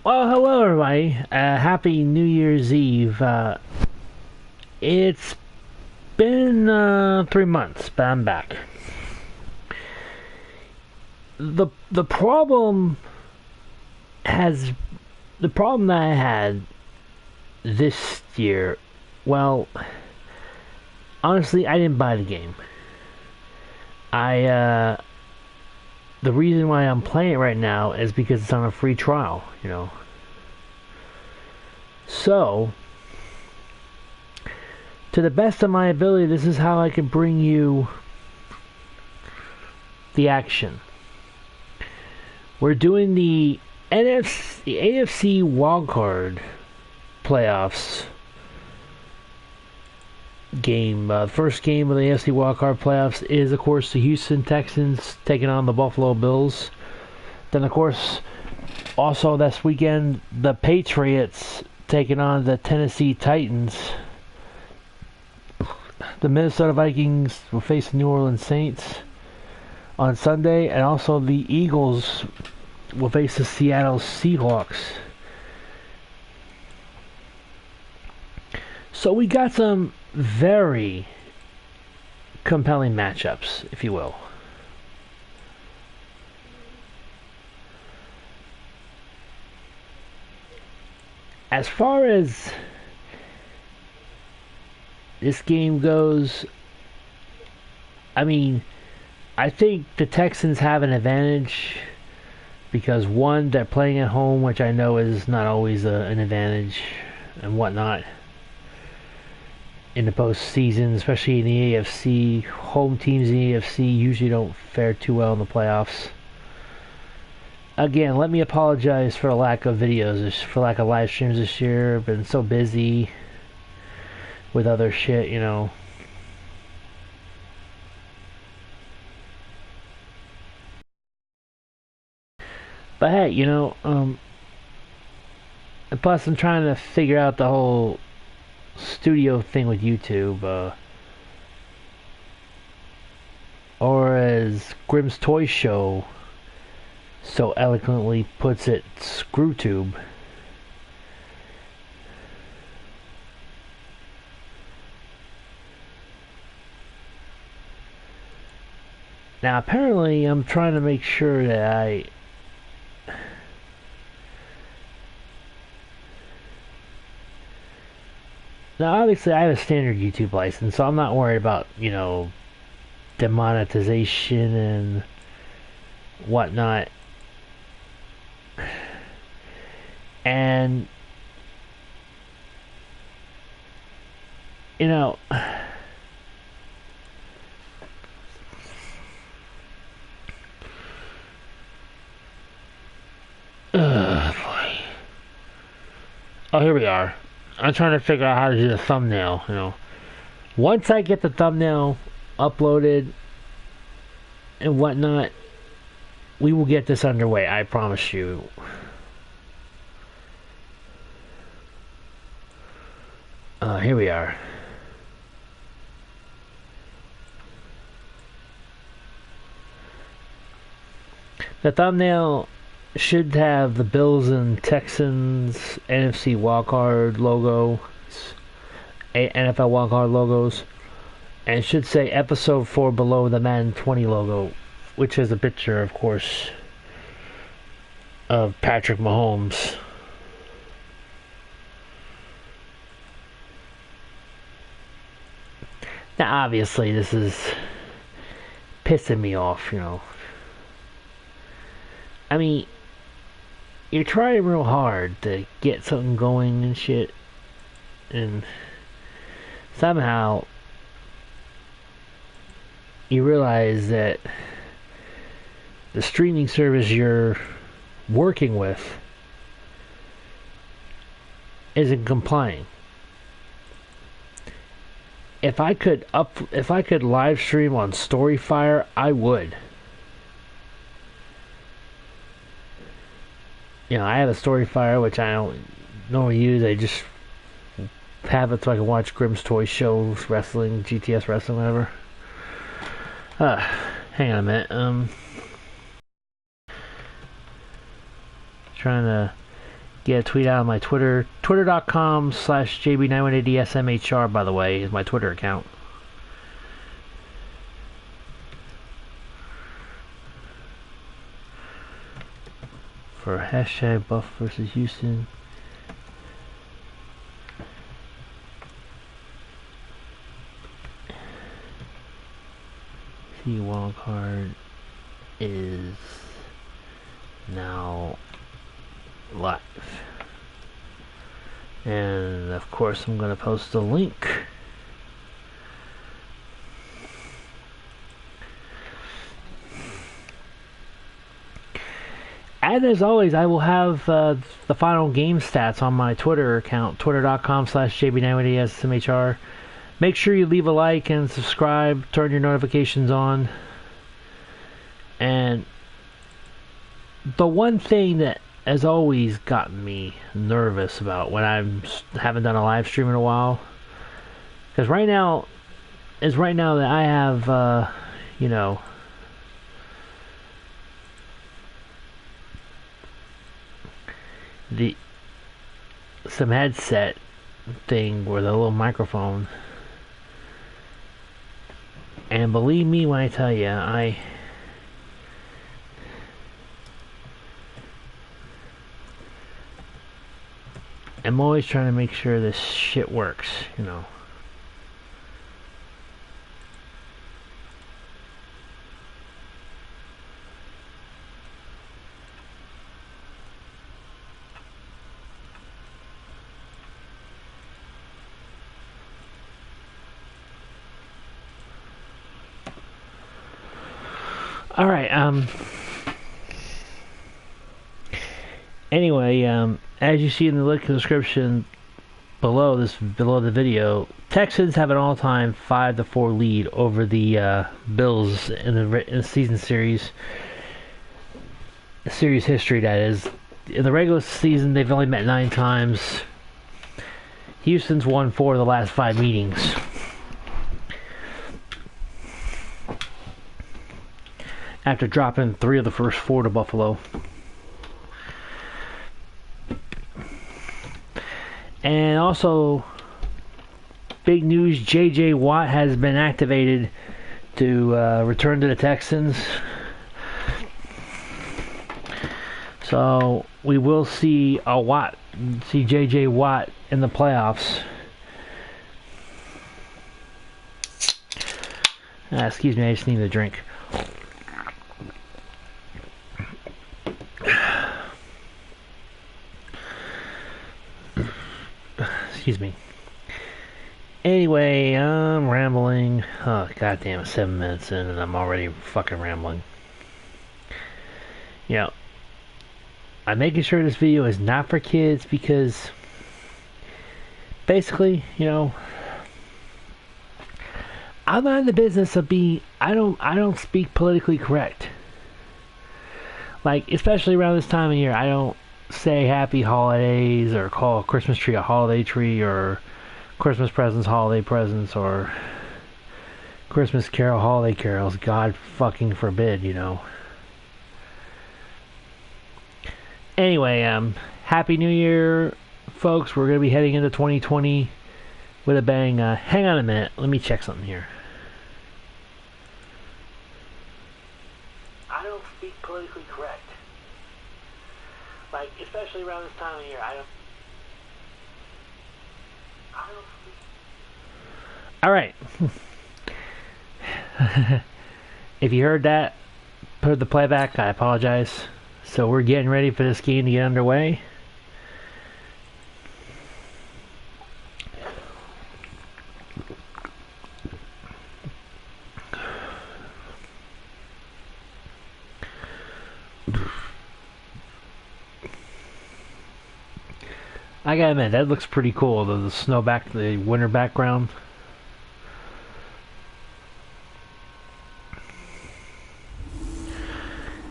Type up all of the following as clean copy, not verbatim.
Well, hello everybody. Happy New Year's Eve. It's been 3 months, but I'm back. The problem has the problem that I had this year. Well, honestly, I didn't buy the game. I the reason why I'm playing it right now is because it's on a free trial. So, to the best of my ability, this is how I can bring you the action. We're doing the AFC wildcard playoffs game. First game of the AFC wildcard playoffs is, of course, the Houston Texans taking on the Buffalo Bills. Then, of course, also this weekend, the Patriots taking on the Tennessee Titans. The Minnesota Vikings will face the New Orleans Saints on Sunday, and also the Eagles will face the Seattle Seahawks. So we got some very compelling matchups, if you will. As far as this game goes, I mean, I think the Texans have an advantage because, one, they're playing at home, which I know is not always an advantage and whatnot in the postseason, especially in the AFC. Home teams in the AFC usually don't fare too well in the playoffs. Again, let me apologize for the lack of videos, for lack of live streams this year. I've been so busy with other shit. But hey, and plus I'm trying to figure out the whole studio thing with YouTube, or as Grimm's Toy Show so eloquently puts it, ScrewTube. Now, apparently, I'm trying to make sure that Now, obviously, I have a standard YouTube license, so I'm not worried about, demonetization and whatnot. And, you know, boy. Oh, here we are. I'm trying to figure out how to do the thumbnail. Once I get the thumbnail uploaded and whatnot, we will get this underway, I promise you. Here we are. The thumbnail should have the Bills and Texans NFC wildcard logo, NFL wildcard logos, and it should say episode 4 below the Madden 20 logo, which is a picture, of course, of Patrick Mahomes. Now, obviously, this is pissing me off, I mean, you're trying real hard to get something going and shit, and somehow you realize that the streaming service you're working with isn't complying. If I could live stream on Storyfire, I would. I have a Storyfire, which I don't normally use. I just have it so I can watch Grimm's Toy Show, wrestling, GTS wrestling, whatever. Hang on a minute. Trying to get a tweet out on my Twitter. Twitter.com/JB9180SMHR, by the way, is my Twitter account. For hashtag Buff versus Houston. The wild card is now live. And of course I'm going to post a link. And as always, I will have the final game stats on my Twitter account, twitter.com/JB9180SMHR. Make sure you leave a like and subscribe, turn your notifications on. And the one thing that has always gotten me nervous about when I haven't done a live stream in a while, because right now that I have, you know, some headset thing with a little microphone. And believe me when I tell you, I'm always trying to make sure this shit works, you know. All right. Anyway, as you see in the link in the description below the video, Texans have an all-time 5-4 lead over the Bills in the season series. Series history, that is. In the regular season, they've only met 9 times. Houston's won 4 of the last 5 meetings. After dropping 3 of the first 4 to Buffalo. And also, big news, J.J. Watt has been activated to return to the Texans. So, we will see J.J. Watt in the playoffs. Excuse me, I just need a drink. Excuse me. Anyway, I'm rambling. Oh, goddamn, it's 7 minutes in and I'm already fucking rambling. You know, I'm making sure this video is not for kids because basically, you know, I'm not in the business of being, I don't speak politically correct. Like, especially around this time of year, I don't say happy holidays or call a Christmas tree a holiday tree or Christmas presents holiday presents or Christmas carol holiday carols. God fucking forbid, you know. Anyway, Happy New Year, folks. We're going to be heading into 2020 with a bang. Hang on a minute. Let me check something here. I don't speak politically correct. Like, especially around this time of year, I don't All right. If you heard that, heard the playback, I apologize. So we're getting ready for this game to get underway. I gotta admit, that looks pretty cool. The winter background.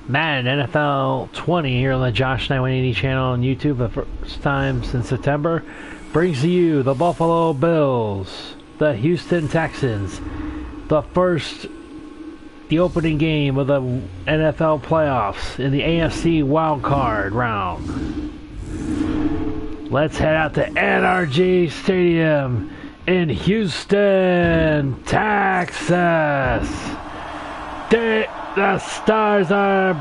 Madden NFL 20 here on the Josh 9180 channel on YouTube for the first time since September brings to you the Buffalo Bills, the Houston Texans, the opening game of the NFL playoffs in the AFC wild card round. Let's head out to NRG Stadium in Houston, Texas. The stars are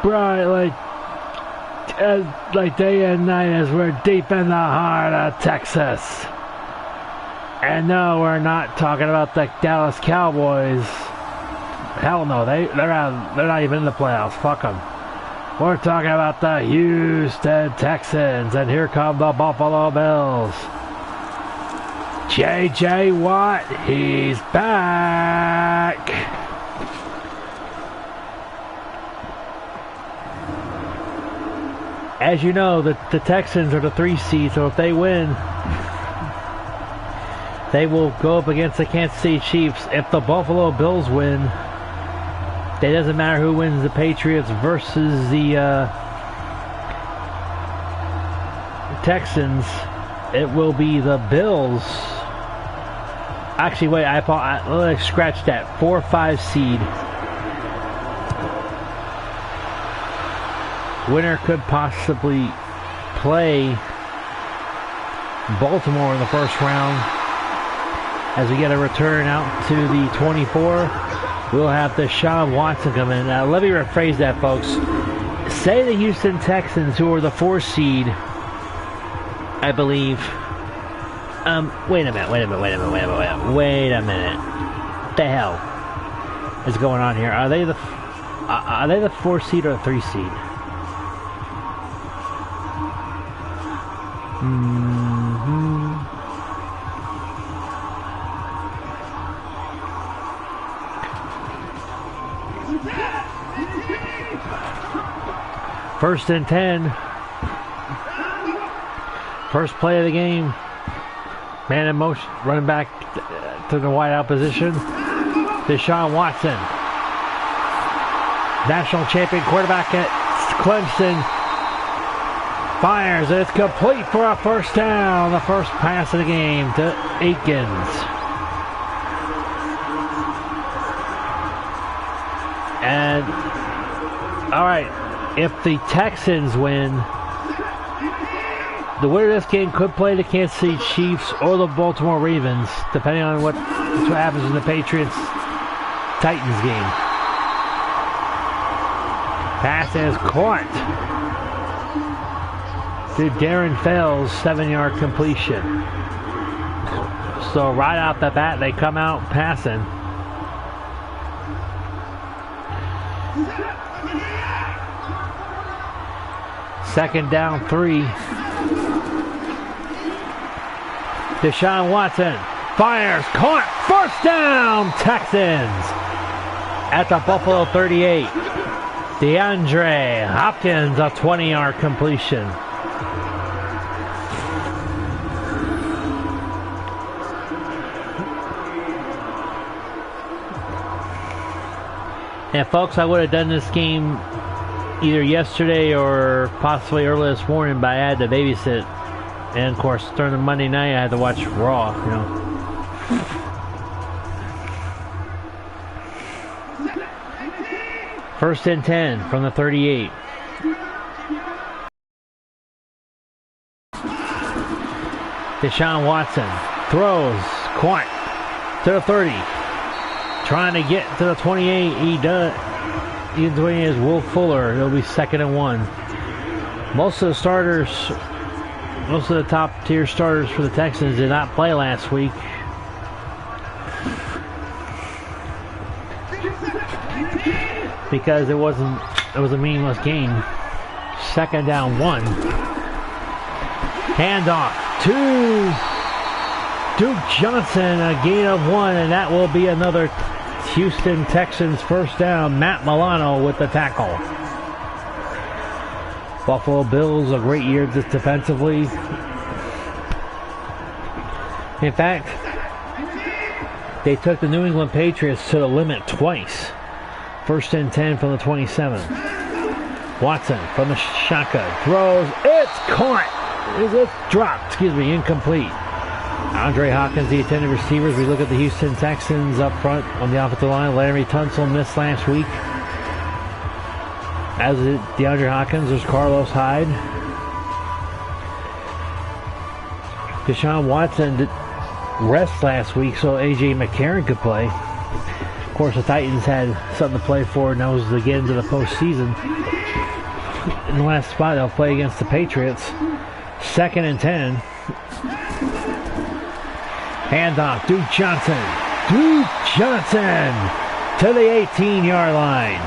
bright like day and night as we're deep in the heart of Texas. And no, we're not talking about the Dallas Cowboys. Hell no, they're not even in the playoffs. Fuck them. We're talking about the Houston Texans, and here come the Buffalo Bills. J.J. Watt, he's back. As you know, the Texans are the 3 seed, so if they win, they will go up against the Kansas City Chiefs. If the Buffalo Bills win, it doesn't matter who wins, the Patriots versus the Texans. It will be the Bills. Actually, wait, let's scratch that. 4-5 seed. Winner could possibly play Baltimore in the first round. As we get a return out to the 24, we'll have Deshaun Watson come in. Now, let me rephrase that, folks. Say the Houston Texans, who are the 4 seed, I believe. Wait a minute. What the hell is going on here? Are they the 4 seed or the 3 seed? First and 10. First play of the game. Man in motion, running back to the wideout position. Deshaun Watson. National champion quarterback at Clemson. Fires. It's complete for a first down. The first pass of the game to Aikens. And, all right, if the Texans win, the winner of this game could play the Kansas City Chiefs or the Baltimore Ravens, depending on what happens in the Patriots-Titans game. Pass is caught to Darren Fells, 7-yard completion. So right off the bat, they come out passing. Second down 3. Deshaun Watson fires, caught, first down, Texans at the Buffalo 38. DeAndre Hopkins, a 20-yard completion. And folks, I would have done this game either yesterday or possibly early this morning, but I had to babysit. And of course, during the Monday night, I had to watch Raw, you know. First and 10 from the 38. Deshaun Watson throws, caught to the 30. Trying to get to the 28. He does. The 28 is Will Fuller. It'll be 2nd and 1. Most of the top tier starters for the Texans did not play last week. Because it was a meaningless game. 2nd down 1. Handoff to Duke Johnson, a gain of 1, and that will be another Houston Texans first down. Matt Milano with the tackle. Buffalo Bills, a great year defensively. In fact, they took the New England Patriots to the limit twice. First and 10 from the 27. Watson from the shotgun throws. It's caught. It's dropped. Incomplete. Andre Hopkins, the intended receivers. We look at the Houston Texans up front on the offensive line. Larry Tunsil missed last week. As DeAndre Hopkins, there's Carlos Hyde. Deshaun Watson did rest last week so A.J. McCarron could play. Of course, the Titans had something to play for, and that was to get into the postseason. In the last spot, they'll play against the Patriots. 2nd and 10. Handoff, Duke Johnson. Duke Johnson to the 18-yard line.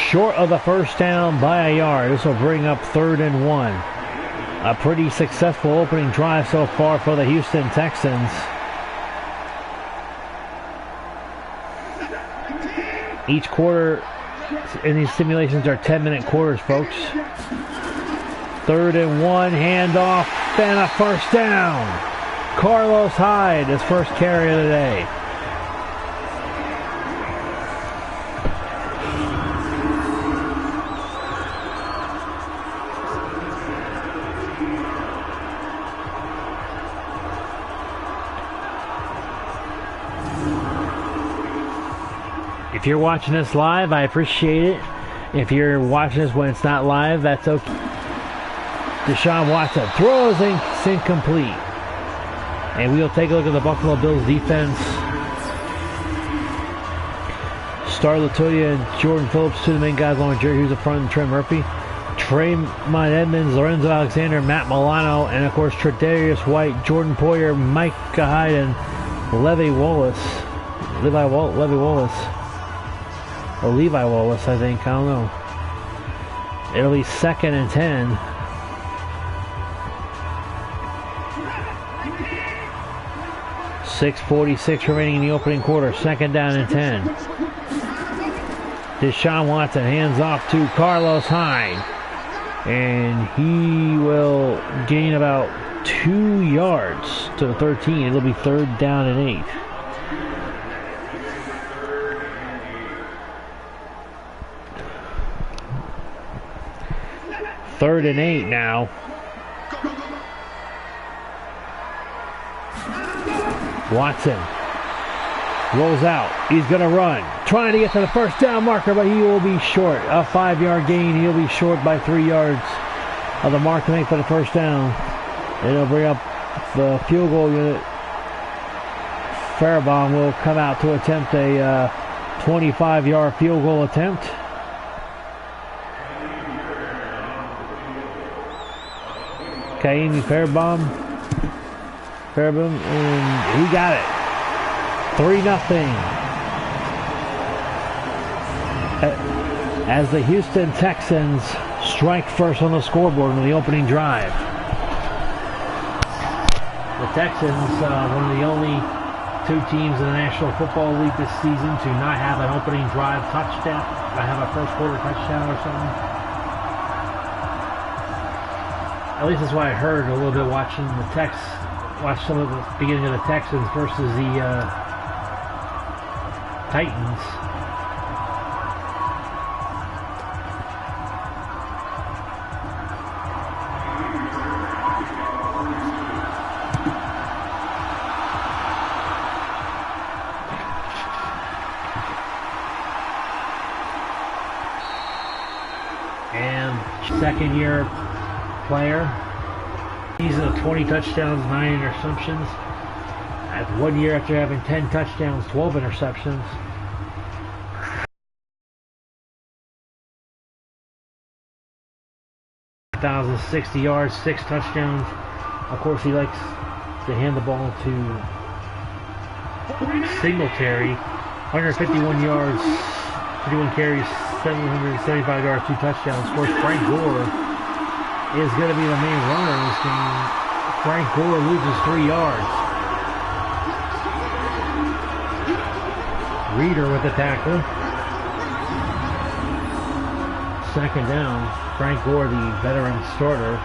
Short of the first down by a yard. This will bring up 3rd and 1. A pretty successful opening drive so far for the Houston Texans. Each quarter in these simulations are 10-minute quarters, folks. 3rd and 1, handoff, then a first down. Carlos Hyde, his first carry of the day. If you're watching this live, I appreciate it. If you're watching this when it's not live, that's okay. Deshaun Watson throws and it's incomplete. And we'll take a look at the Buffalo Bills defense. Star Latoya and Jordan Phillips, 2 of the main guys along with Jerry Hughes up front and Trent Murphy. Tremont Edmonds, Lorenzo Alexander, Matt Milano, and of course Tre'Davious White, Jordan Poyer, Micah Hyde, and Levi Wallace. Or Levi Wallace, I think. I don't know. It'll be 2nd and 10. .646 remaining in the opening quarter. 2nd down and 10. Deshaun Watson hands off to Carlos Hyde. And he will gain about 2 yards to the 13. It'll be 3rd down and 8. Third and 8 now. Watson rolls out. He's going to run. Trying to get to the first down marker, but he will be short. A 5-yard gain. He'll be short by 3 yards of the mark to make for the first down. And it'll bring up the field goal unit. Fairbaum will come out to attempt a 25-yard field goal attempt. Amy Fairbaum, and he got it. 3-0. As the Houston Texans strike first on the scoreboard in the opening drive. The Texans, one of the only 2 teams in the National Football League this season to not have an opening drive touchdown, not have a first quarter touchdown or something. At least that's what I heard a little bit watching the watch some of the beginning of the Texans versus the Titans. And 2nd-year player. He's 20 touchdowns, 9 interceptions. At 1 year after having 10 touchdowns, 12 interceptions. .060 yards, 6 touchdowns. Of course, he likes to hand the ball to Singletary. 151 yards, 51 carries, 775 yards, 2 touchdowns. Of course, Frank Gore is going to be the main runner in this game. Frank Gore loses 3 yards. Reeder with the tackle. 2nd down. Frank Gore, the veteran starter.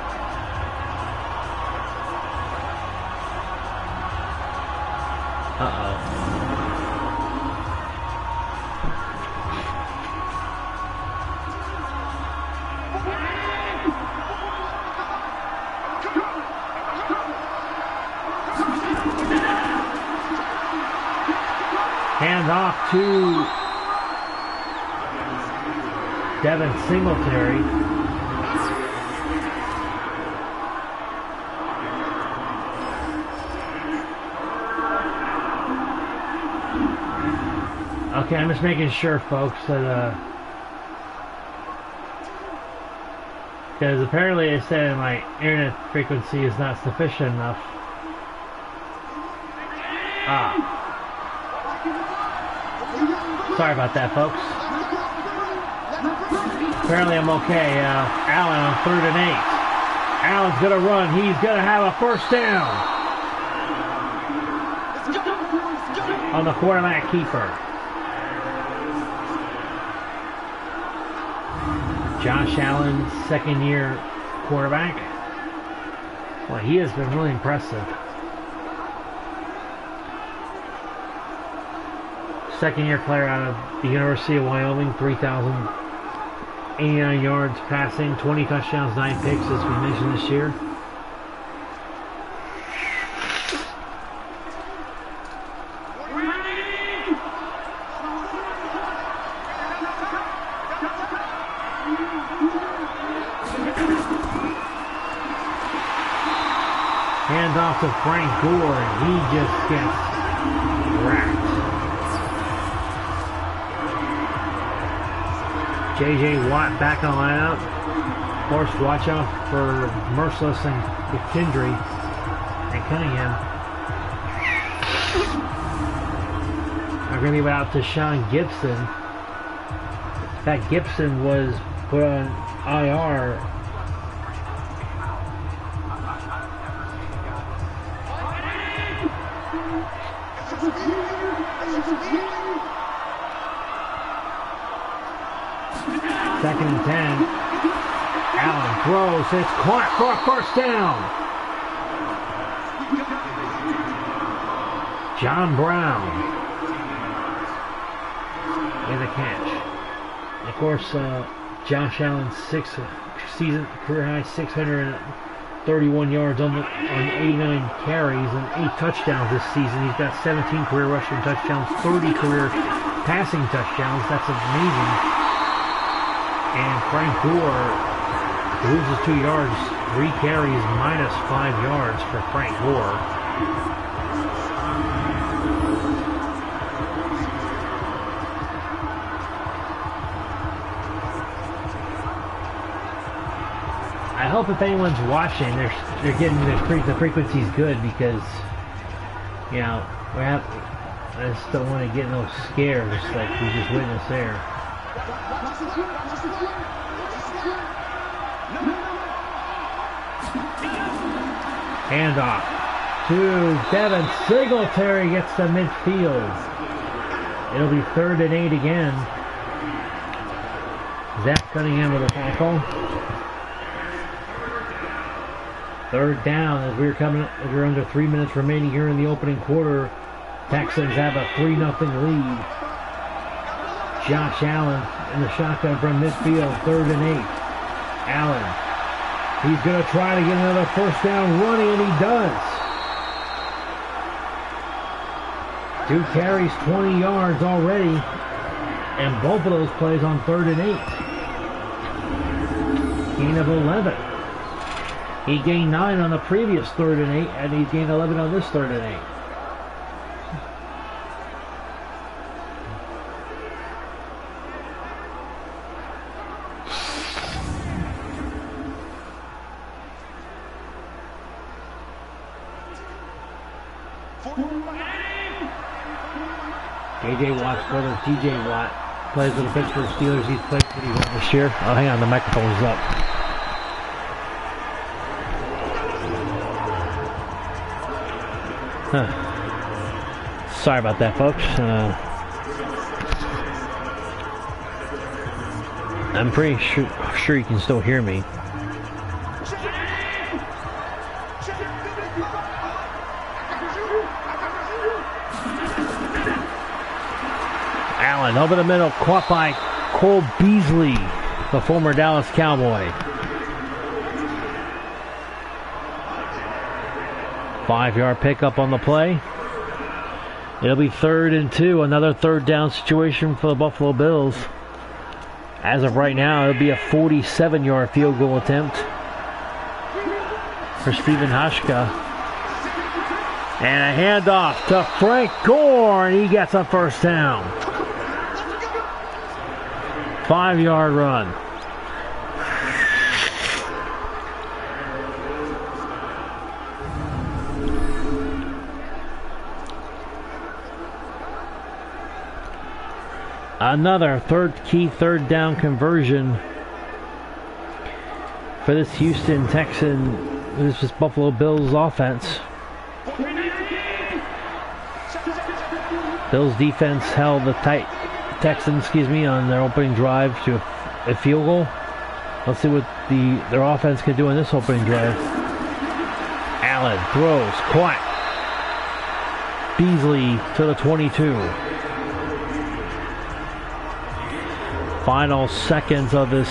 Hand off to Devin Singletary. Yeah, I'm just making sure, folks, that because apparently it said my internet frequency is not sufficient enough. Sorry about that, folks. Apparently I'm okay. Allen on 3rd and 8. Allen's going to run. He's going to have a first down on the quarterback keeper. Josh Allen, second-year quarterback. Well, he has been really impressive. Second-year player out of the University of Wyoming, 3,089 yards passing, 20 touchdowns, 9 picks, as we mentioned this year. Hands off to Frank Gore, and he just gets wrecked. J.J. Watt back on the lineup. Of course, watch out for Merciless and McKendry and Cunningham. They're going to give it out to Sean Gibson. That Gibson was put on IR. Second and 10. Allen throws. It's caught for a first down. John Brown with a catch. And of course, Josh Allen's season career high 631 yards on 89 carries and 8 touchdowns this season. He's got 17 career rushing touchdowns, 30 career passing touchdowns. That's amazing. And Frank Gore loses 2 yards, 3 carries, minus 5 yards for Frank Gore. I hope if anyone's watching, they're getting the frequency's good, because you know I just don't want to get no scares like we just witnessed there. Handoff to Devin Singletary, gets to midfield. It'll be 3rd and 8 again. Zach Cunningham with a tackle. 3rd down as we're under 3 minutes remaining here in the opening quarter. Texans have a 3-0 lead. Josh Allen in the shotgun from midfield, 3rd and 8. Allen, he's going to try to get another first down running, and he does. 2 carries, 20 yards already, and both of those plays on 3rd and 8. Gain of 11. He gained 9 on the previous 3rd and 8, and he's gained 11 on this 3rd and 8. J.J. Watt's brother, T.J. Watt, plays with the Pittsburgh Steelers. He's played pretty well this year. Oh, hang on, the microphone's up. Sorry about that, folks. I'm pretty sure you can still hear me. Allen over the middle, caught by Cole Beasley, the former Dallas Cowboy. 5-yard pickup on the play. It'll be 3rd and 2, another 3rd down situation for the Buffalo Bills. As of right now, it'll be a 47-yard field goal attempt for Stephen Hashka. And a handoff to Frank Gore, and he gets a first down. 5-yard run. Another third down conversion for this Houston Texan. This is Buffalo Bills offense. Bills defense held the Texans, on their opening drive to a field goal. Let's see what their offense can do in this opening drive. Allen throws, caught. Beasley to the 22. Final seconds of this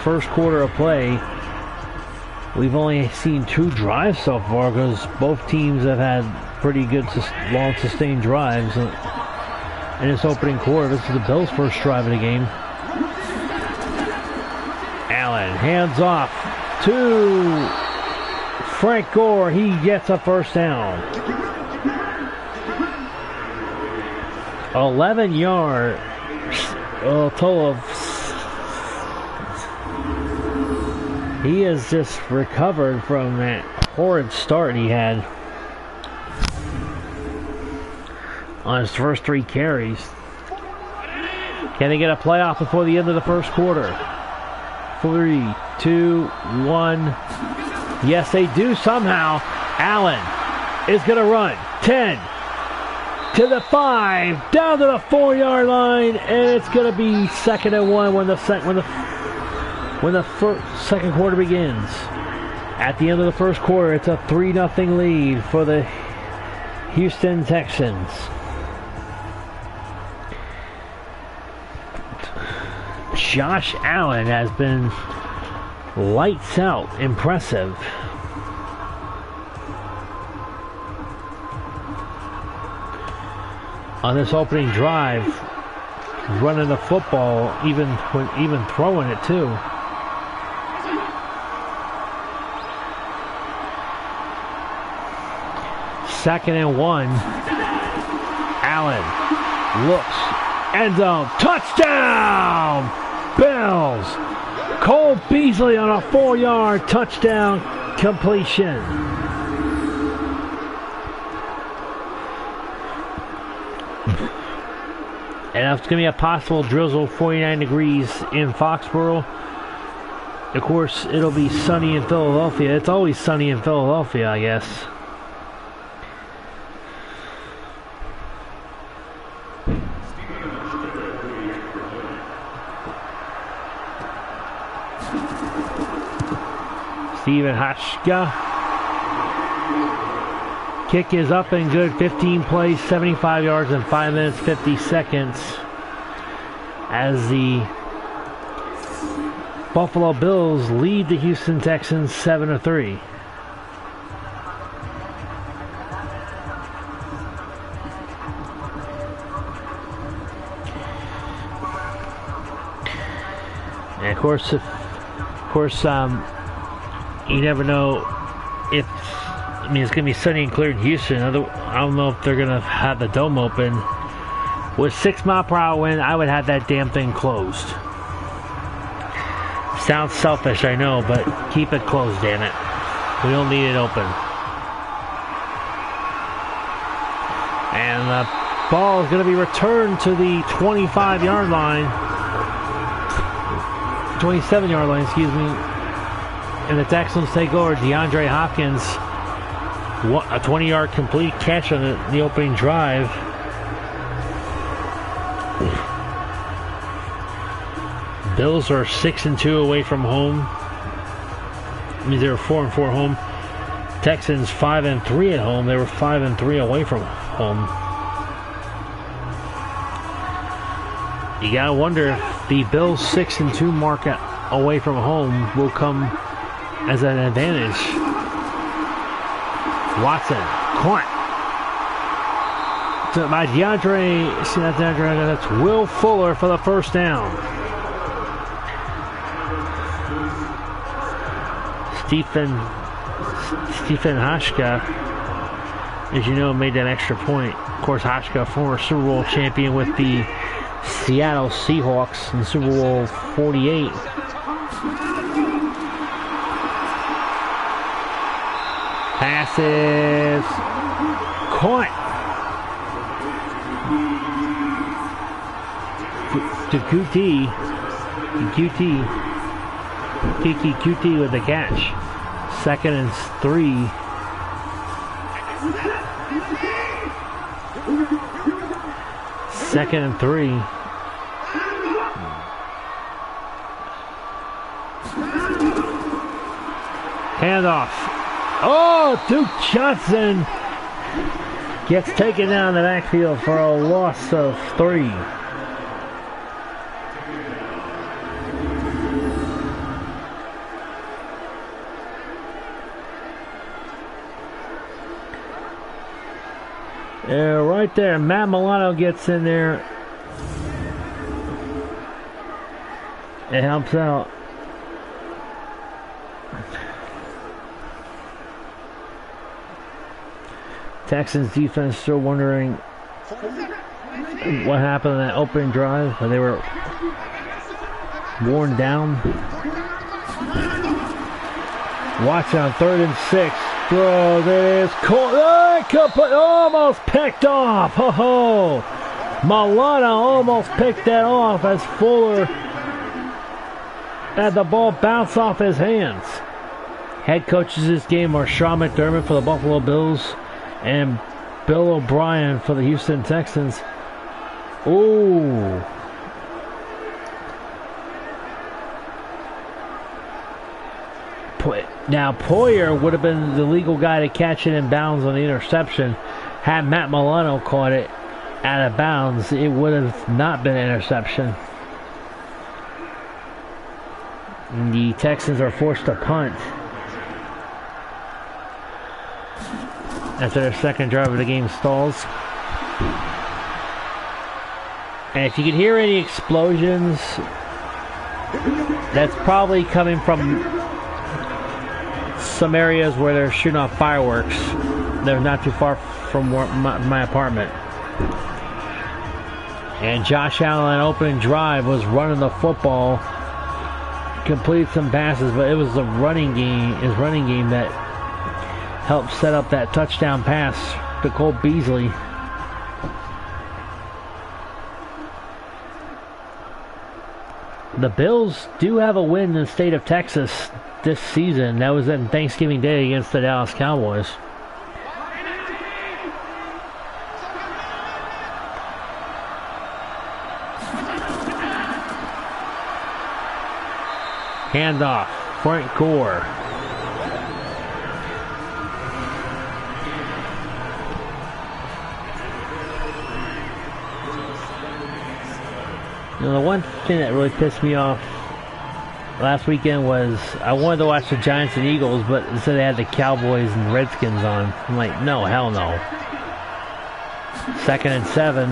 first quarter of play. We've only seen 2 drives so far because both teams have had pretty good long sustained drives in this opening quarter. This is the Bills' first drive of the game. Allen hands off to Frank Gore. He gets a first down. 11-yard total of. He has just recovered from that horrid start he had on his first 3 carries. Can they get a playoff before the end of the first quarter? 3, 2, 1. Yes, they do somehow. Allen is going to run. 10 to the 5, down to the 4-yard line, and it's going to be 2nd and 1 when the second quarter begins. At the end of the first quarter, it's a 3-0 lead for the Houston Texans. Josh Allen has been lights out, impressive. On this opening drive, running the football, even throwing it too. Second and 1. Allen looks, end zone, touchdown, Bills. Cole Beasley on a 4-yard touchdown completion. And it's going to be a possible drizzle, 49 degrees in Foxborough. Of course, it'll be sunny in Philadelphia. It's always sunny in Philadelphia, I guess. Stephen Hashka. Kick is up and good. 15 plays, 75 yards in 5 minutes, 50 seconds. As the Buffalo Bills lead the Houston Texans 7-3. And of course, you never know if. I mean, it's going to be sunny and clear in Houston. I don't know if they're going to have the dome open. With 6-mile-per-hour wind, I would have that damn thing closed. Sounds selfish, I know, but keep it closed, damn it. We don't need it open. And the ball is going to be returned to the 25-yard line. 27-yard line, excuse me. And the Texans take over. DeAndre Hopkins, a 20-yard complete catch on the opening drive. Bills are 6-2 away from home. I mean, they were 4-4 home. Texans 5-3 at home. They were 5-3 away from home. You gotta wonder if the Bills' 6-2 mark away from home will come as an advantage. Watson, caught by that's Will Fuller for the first down. Stephen Hashka, as you know, made that extra point. Of course, Hashka, former Super Bowl champion with the Seattle Seahawks in Super Bowl 48. Passes caught to QT with the catch. 2nd and 3. Second and 3. Handoff. Oh, Duke Johnson gets taken down in the backfield for a loss of 3. Right there, Matt Milano gets in there. It helps out. Texans defense still wondering what happened in that opening drive when they were worn down. Watch on 3rd and 6. Throw this. Almost picked off. Oh, Milano almost picked that off as Fuller had the ball bounce off his hands. Head coaches this game are Sean McDermott for the Buffalo Bills and Bill O'Brien for the Houston Texans. Ooh. Now, Poyer would have been the legal guy to catch it in bounds on the interception. Had Matt Milano caught it out of bounds, it would have not been an interception. And the Texans are forced to punt after their second drive of the game stalls. And if you can hear any explosions, that's probably coming from some areas where they're shooting off fireworks. They're not too far from my apartment. And Josh Allen, opening drive, was running the football, completed some passes, but it was the running game that helped set up that touchdown pass to Cole Beasley. The Bills do have a win in the state of Texas this season. That was on Thanksgiving Day against the Dallas Cowboys. Handoff, Frank Gore. You know, the one thing that really pissed me off last weekend was I wanted to watch the Giants and Eagles, but instead they had the Cowboys and Redskins on. I'm like, no, hell no. 2nd and 7.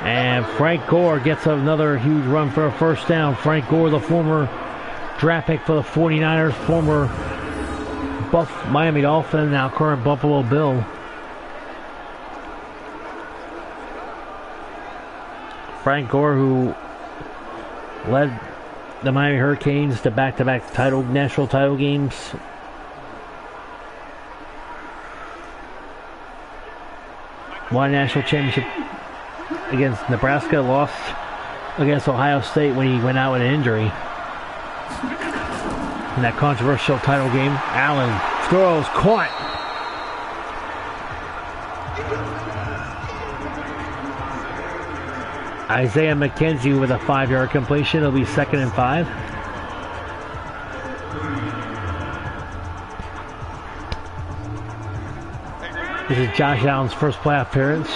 And Frank Gore gets another huge run for a first down. Frank Gore, the former draft pick for the 49ers, former Miami Dolphin, now current Buffalo Bill. Frank Gore, who led the Miami Hurricanes to back-to-back national title games. Won a national championship against Nebraska, lost against Ohio State when he went out with an injury in that controversial title game. Allen throws, caught. Isaiah McKenzie with a 5-yard completion. It'll be 2nd and 5. This is Josh Allen's first playoff appearance.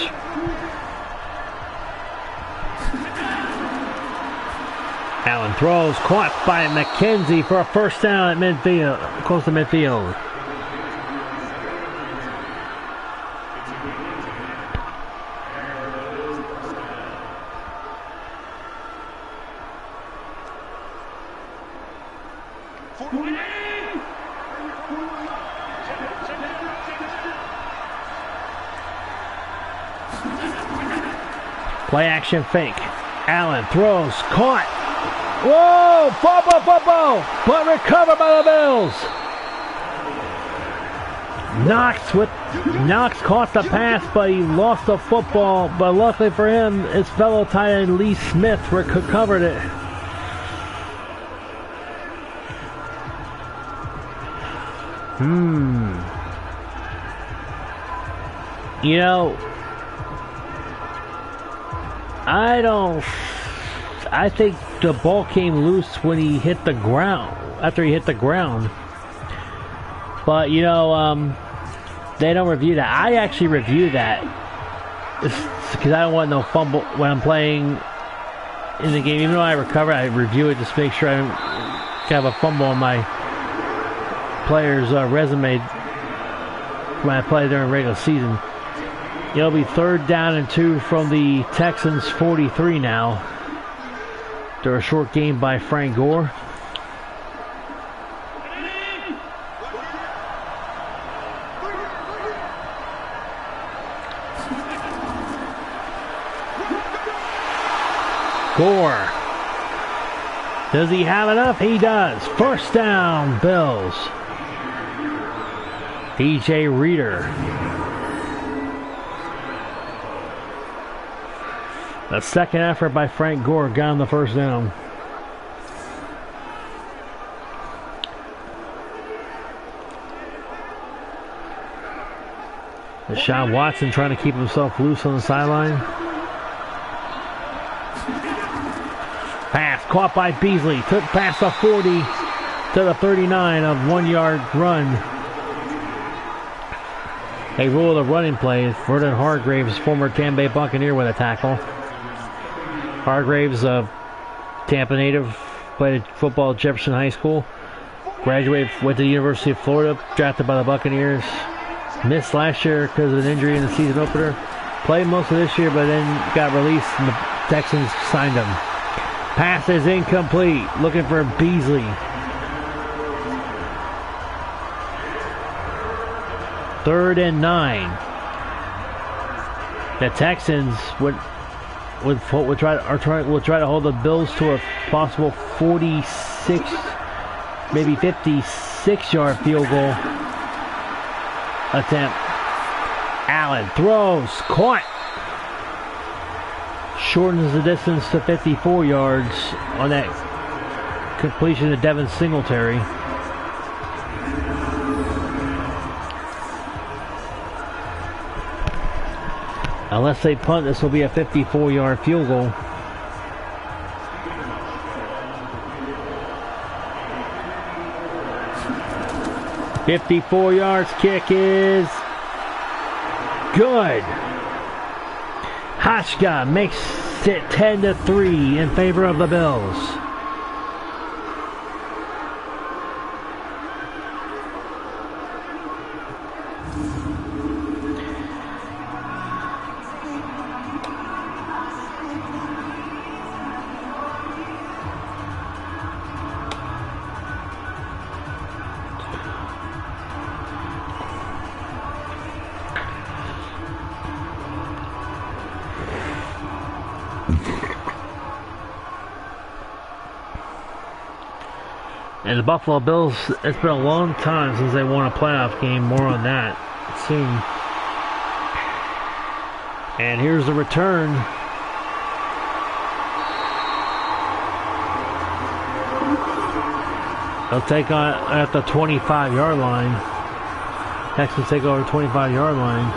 Allen throws, caught by McKenzie for a first down at midfield, close to midfield. Play action fake. Allen throws. Caught. Whoa! Fumble! But recovered by the Bills. Knox caught the pass, but he lost the football. But luckily for him, his fellow tight end Lee Smith recovered it. You know, I think the ball came loose when he hit the ground, after he hit the ground. But, you know, they don't review that. I actually review that because I don't want no fumble when I'm playing in the game. Even though I recover, I review it just to make sure I don't have a fumble on my player's resume when I play during regular season. It'll be 3rd down and 2 from the Texans 43 now. They're a short game by Frank Gore. Gore. Does he have enough? He does. 1st down, Bills. DJ Reader. The second effort by Frank Gore got him the 1st down. Deshaun Watson trying to keep himself loose on the sideline. Pass caught by Beasley. Took past the 40 to the 39 of 1-yard run. A rule of the running play. Vernon Hargraves, former Tampa Bay Buccaneer, with a tackle. Hargraves, Tampa native, played football at Jefferson High School. Graduated, went to the University of Florida, drafted by the Buccaneers. Missed last year because of an injury in the season opener. Played most of this year, but then got released and the Texans signed him. Pass is incomplete. Looking for Beasley. 3rd and 9. The Texans will try to hold the Bills to a possible 46, maybe 56-yard field goal attempt. Allen throws, caught. Shortens the distance to 54 yards on that completion to Devin Singletary. Unless they punt, this will be a 54-yard field goal. "54 yards, kick is good." Hotchka makes it 10-3 in favor of the Bills. And the Buffalo Bills, it's been a long time since they won a playoff game. More on that soon. And here's the return. They'll take on at the 25-yard line. Texans take over the 25-yard line.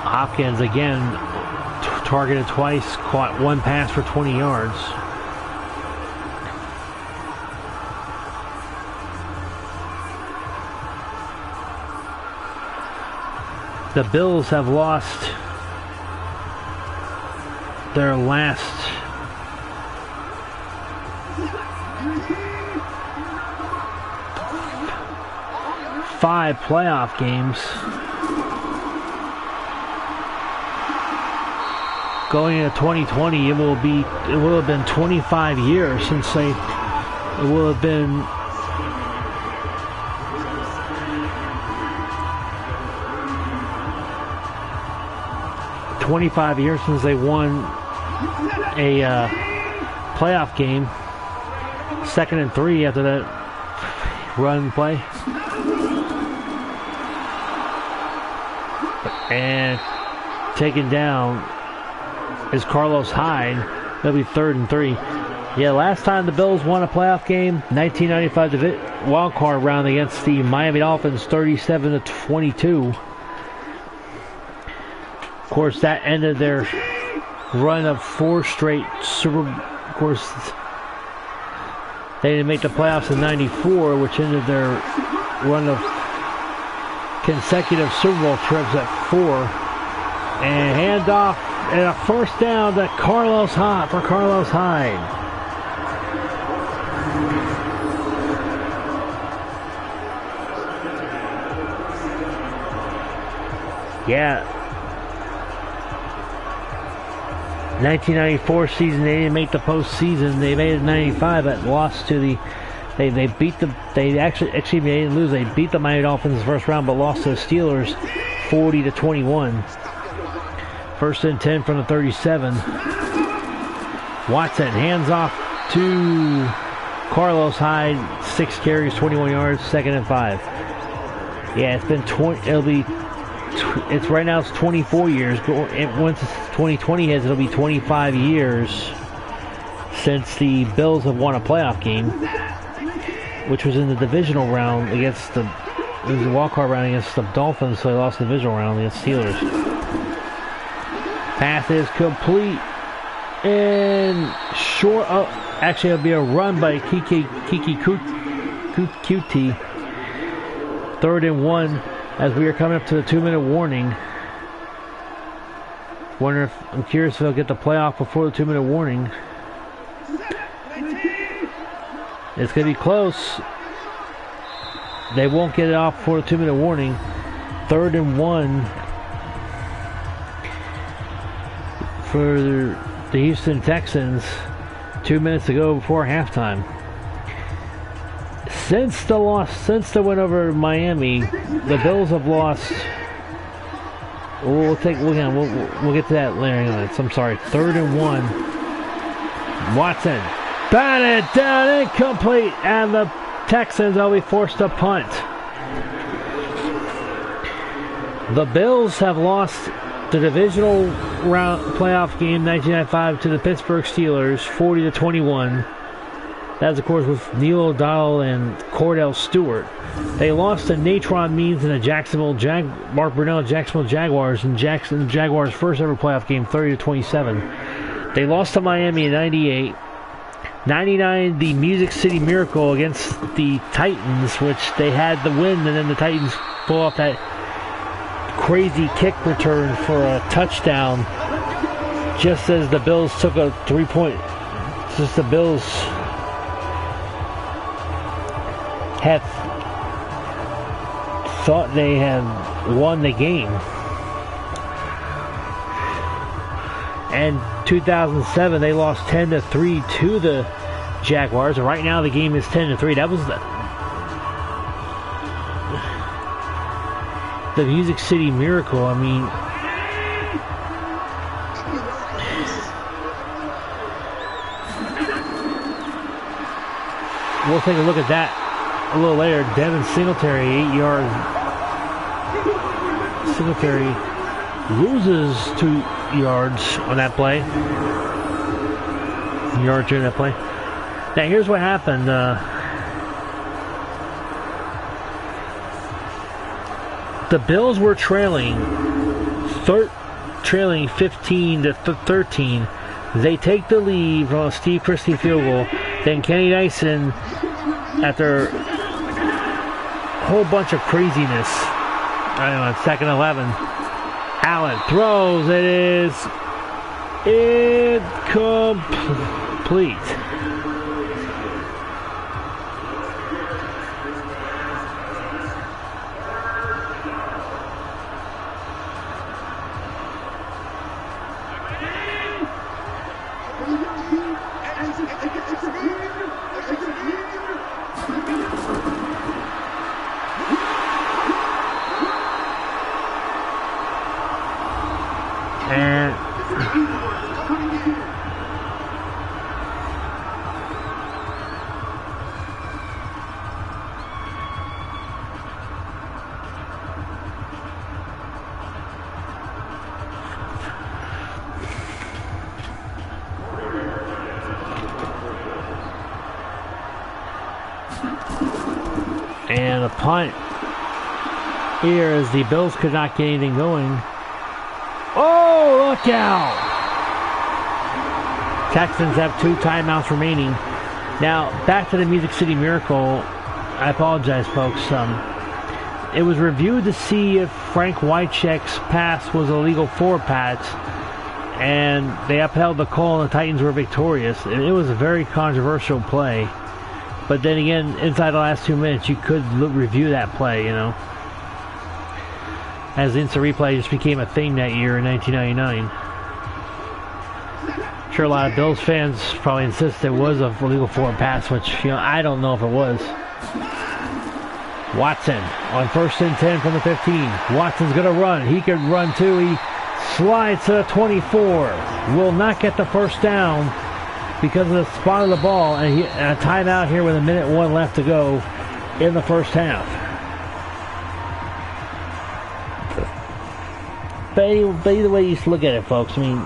Hopkins again targeted twice, caught one pass for 20 yards. The Bills have lost their last 5 playoff games. Going into 2020, it will have been 25 years since it will have been 25 years since they won a playoff game. 2nd and 3 after that run play. And taken down is Carlos Hyde. That'll be 3rd and 3. Yeah, last time the Bills won a playoff game, 1995 wild card round against the Miami Dolphins, 37-22. Of course, that ended their run of 4 straight Super. Of course, they didn't make the playoffs in '94, which ended their run of consecutive Super Bowl trips at 4. And handoff and a first down to Carlos Hyde for Carlos Hyde. Yeah. 1994 season, they didn't make the postseason. They made it in '95, but lost to the. They beat the. They actually they didn't lose. They beat the Miami Dolphins in the first round, but lost to the Steelers, 40-21. 1st and 10 from the 37. Watson hands off to Carlos Hyde. 6 carries, 21 yards. 2nd and 5. Yeah, it's been 20. It'll be. It's right now. It's 24 years. Once 2020 hits, it'll be 25 years since the Bills have won a playoff game, which was in the divisional round against the. It was a wild-card round against the Dolphins, so they lost the divisional round against Steelers. Pass is complete and short. Oh, actually, it'll be a run by Kiki Kuti. 3rd and 1. As we are coming up to the 2-minute warning. I'm curious if they'll get the playoff before the 2-minute warning. It's going to be close. They won't get it off before the 2-minute warning. 3rd and 1 for the Houston Texans. 2 minutes to go before halftime. Since the win over Miami, the Bills have lost. We'll get to that later on. I'm sorry. 3rd and 1. Watson batted down, incomplete, and the Texans will be forced to punt. The Bills have lost the divisional round playoff game 1995 to the Pittsburgh Steelers, 40-21. That's, of course, with Neil O'Donnell and Cordell Stewart. They lost to Natron Means and the Mark Brunell Jacksonville Jaguars in Jaguars' first ever playoff game, 30-27. They lost to Miami in 98. 99, the Music City Miracle against the Titans, which they had the win, and then the Titans pull off that crazy kick return for a touchdown just as the Bills took a 3-point. Just the Bills had thought they had won the game. And 2007 they lost 10-3 to the Jaguars. And right now the game is 10-3. That was the Music City Miracle. I mean, we'll take a look at that a little later. Devin Singletary, 8 yards. Singletary loses 2 yards on that play. Yards during that play. Now here's what happened. The Bills were trailing 15-13. They take the lead from a Steve Christie field goal. Then Kenny Dyson, after a whole bunch of craziness, I don't know, on 2nd 11, Allen throws. It is incomplete. And And a punt here as the Bills could not get anything going. Oh, look out! Texans have 2 timeouts remaining. Now, back to the Music City Miracle. I apologize, folks. It was reviewed to see if Frank Wycheck's pass was a legal 4-pass, and they upheld the call and the Titans were victorious. And it was a very controversial play. But then again, inside the last 2 minutes, you could review that play, you know. As instant replay just became a thing that year in 1999. I'm sure a lot of Bills fans probably insist it was a legal 4-pass, which, you know, I don't know if it was. Watson on 1st and 10 from the 15. Watson's going to run. He could run too. He slides to the 24. Will not get the first down because of the spot of the ball, and a timeout here with 1:01 left to go in the first half. But either way you look at it, folks, I mean,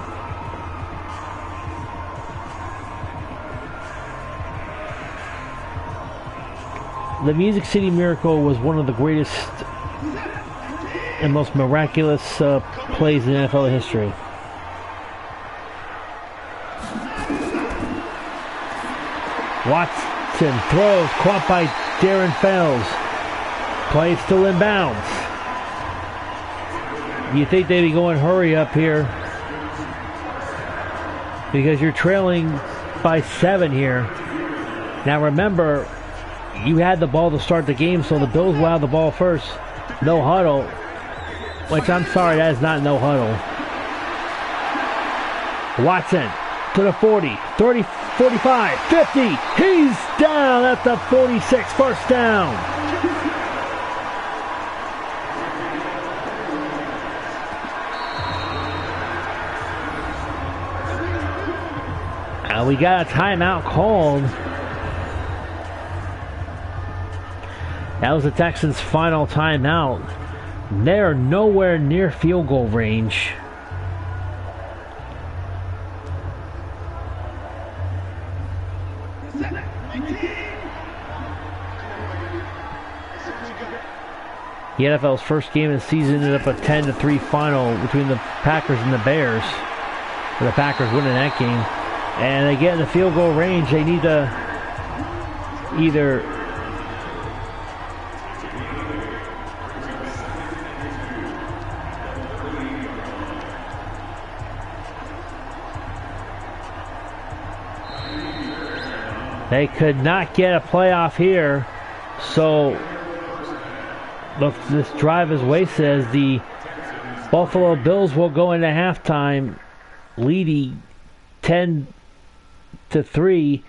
the Music City Miracle was one of the greatest and most miraculous plays in NFL history. Watson throws, caught by Darren Fells. Play still inbounds. You think they'd be going hurry up here because you're trailing by 7 here. Now remember, you had the ball to start the game, so the Bills will have the ball first. No huddle, which I'm sorry, that is not no huddle. Watson to the 40, 30, 45, 50. He's down at the 46, first down. We got a timeout called. That was the Texans' final timeout. They're nowhere near field goal range. The NFL's first game of the season ended up a 10-3 final between the Packers and the Bears. The Packers winning that game. And they get in the field goal range. They need to either they could not get a playoff here. So look, this drive is wasted as the Buffalo Bills will go into halftime leading 10-3,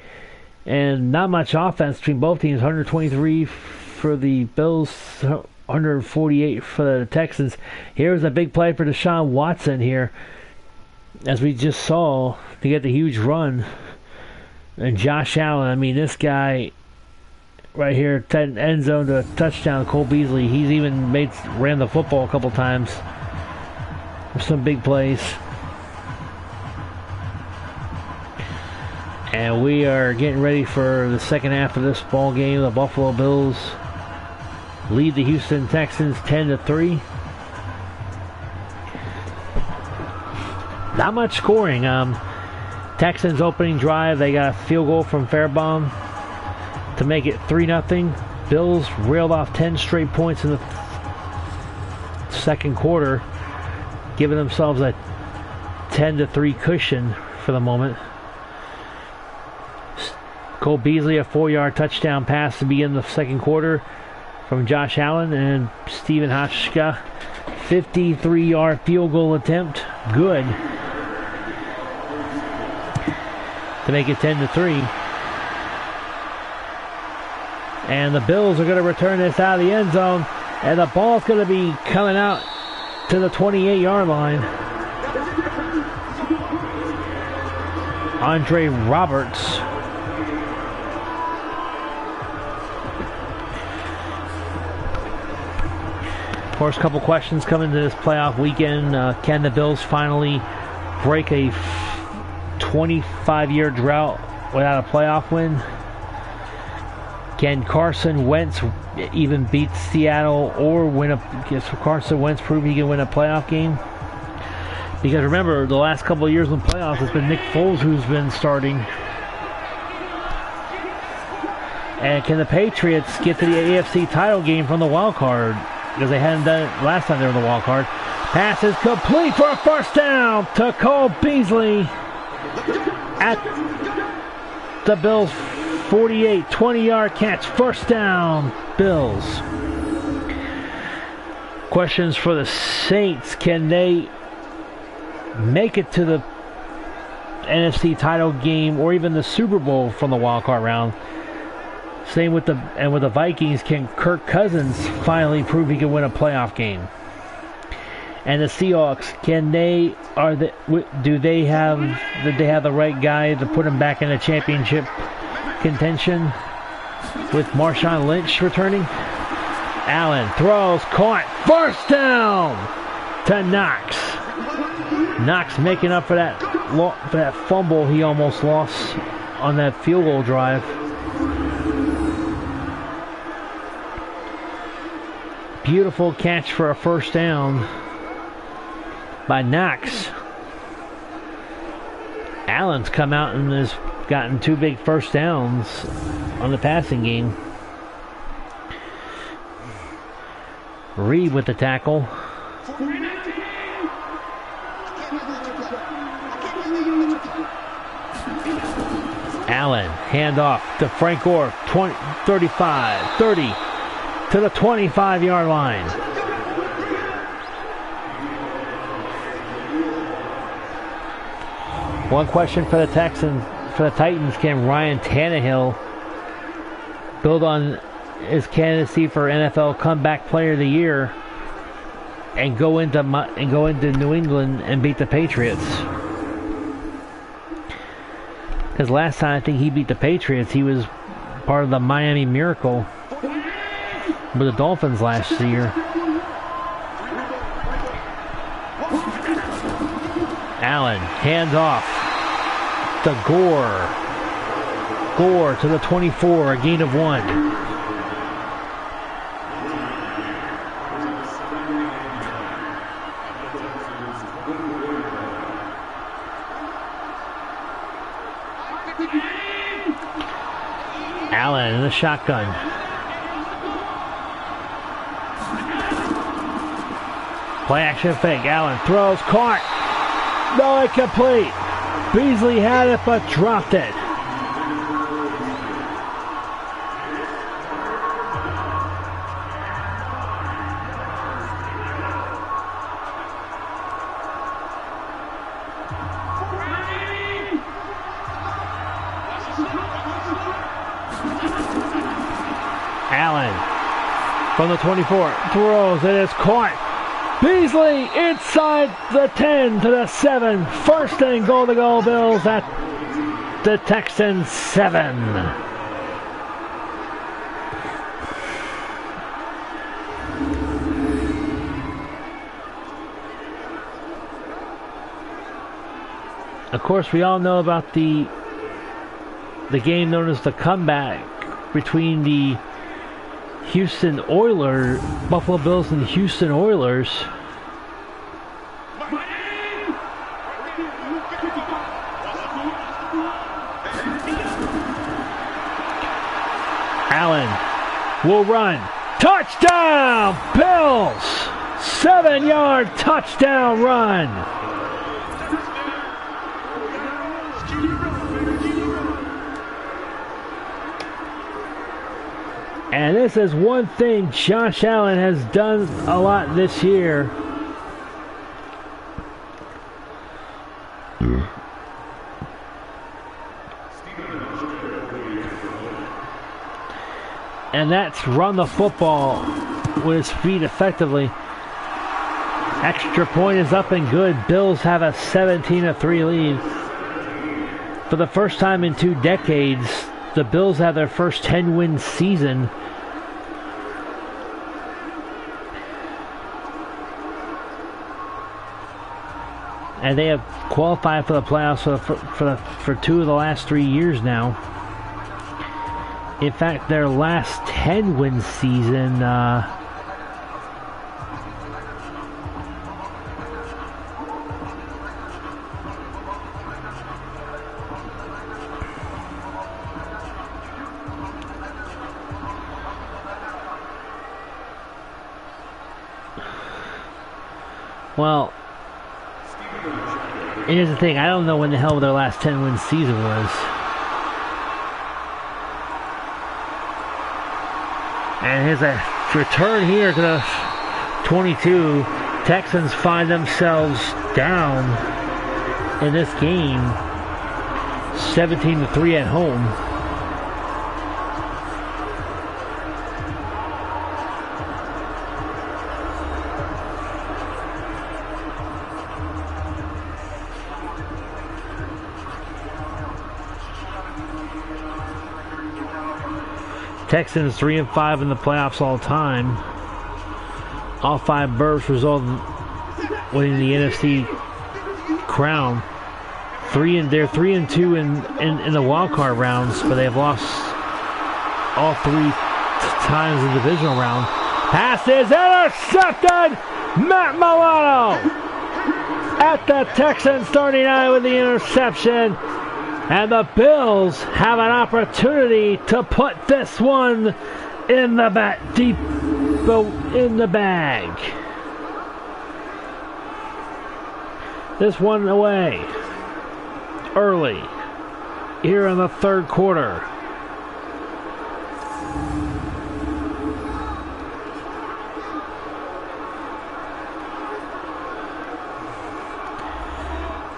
and not much offense between both teams. 123 for the Bills, 148 for the Texans. Here's a big play for Deshaun Watson here, as we just saw, to get the huge run. And Josh Allen, I mean, this guy right here, end zone to touchdown. Cole Beasley, he's even ran the football a couple times for some big plays. And we are getting ready for the second half of this ball game. The Buffalo Bills lead the Houston Texans 10-3. Not much scoring. Texans opening drive, they got a field goal from Fairbaum to make it 3-0. Bills railed off 10 straight points in the second quarter, giving themselves a 10-3 cushion for the moment. Cole Beasley, a 4-yard touchdown pass to begin the second quarter from Josh Allen, and Steven Hauschka, 53-yard field goal attempt, good, to make it 10-3. And the Bills are going to return this out of the end zone, and the ball's going to be coming out to the 28-yard line. Andre Roberts. Of course, a couple questions coming to this playoff weekend. Can the Bills finally break a 25-year drought without a playoff win? Can Carson Wentz even beat Seattle or win a... Can Carson Wentz prove he can win a playoff game? Because remember, the last couple of years in playoffs, it's been Nick Foles who's been starting. And can the Patriots get to the AFC title game from the wild card? Because they hadn't done it last time they were in the wild card. Pass is complete for a first down to Cole Beasley at the Bills' 48, 20-yard catch. First down, Bills. Questions for the Saints. Can they make it to the NFC title game or even the Super Bowl from the wild card round? Same with the Vikings. Can Kirk Cousins finally prove he can win a playoff game? And the Seahawks, do they have the right guy to put him back in the championship contention with Marshawn Lynch returning? Allen throws, caught, first down to Knox. Knox making up for that fumble he almost lost on that field goal drive. Beautiful catch for a first down by Knox. Allen's come out and has gotten 2 big first downs on the passing game. Reed with the tackle. Allen, handoff to Frank Gore, 35, 30. To the 25-yard line. One question for the Titans: can Ryan Tannehill build on his candidacy for NFL Comeback Player of the Year and go into New England and beat the Patriots? Because last time I think he beat the Patriots, he was part of the Miami Miracle with the Dolphins last year. Allen, hands off to Gore. Gore to the 24, a gain of 1. Allen in the shotgun. Play action fake. Allen throws, caught. No, incomplete. Beasley had it but dropped it. Allen from the 24 throws. It is caught. Beasley inside the 10 to the 7. First and goal to go Bills at the Texans 7. Of course, we all know about the game known as the comeback between the Buffalo Bills and Houston Oilers. Allen will run. Touchdown, Bills! 7-yard touchdown run. And this is one thing Josh Allen has done a lot this year. And that's run the football with his feet effectively. Extra point is up and good. Bills have a 17-3 lead. For the first time in 2 decades, the Bills have their first 10-win season. And they have qualified for the playoffs for 2 of the last 3 years now. In fact, their last 10-win season, well, here's the thing, I don't know when the hell their last 10-win season was. And here's a return here to the 22. Texans find themselves down in this game, 17-3 at home. Texans 3-5 in the playoffs all time. All 5 berths result in winning the NFC crown. They're 3-2 in the wild card rounds, but they've lost all 3 times in the divisional round. Pass is intercepted. Matt Milano at the Texans 39 with the interception. And the Bills have an opportunity to put this one in the deep in the bag. This one away early here in the 3rd quarter.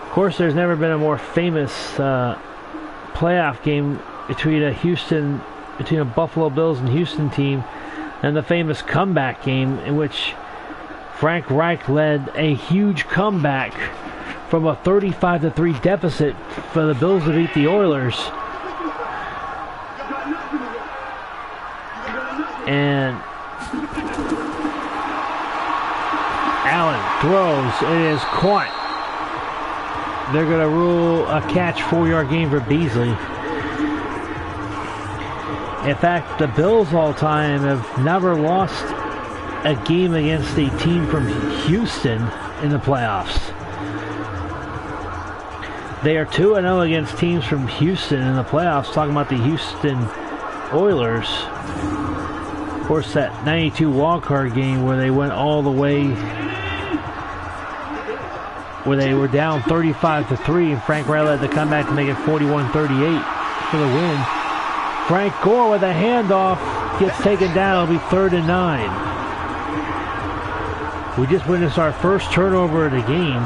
Of course, there's never been a more famous playoff game between a Buffalo Bills and Houston team than the famous comeback game in which Frank Reich led a huge comeback from a 35-3 deficit for the Bills to beat the Oilers. And Allen throws, it is caught. They're going to rule a catch 4-yard gain for Beasley. In fact, the Bills all time have never lost a game against a team from Houston in the playoffs. They are 2-0 against teams from Houston in the playoffs, talking about the Houston Oilers. Of course, that 92 wildcard game where they went all the way, where they were down 35-3, and Frank Reich had to come back to make it 41-38 for the win. Frank Gore with a handoff gets taken down. It'll be 3rd and 9. We just witnessed our first turnover of the game.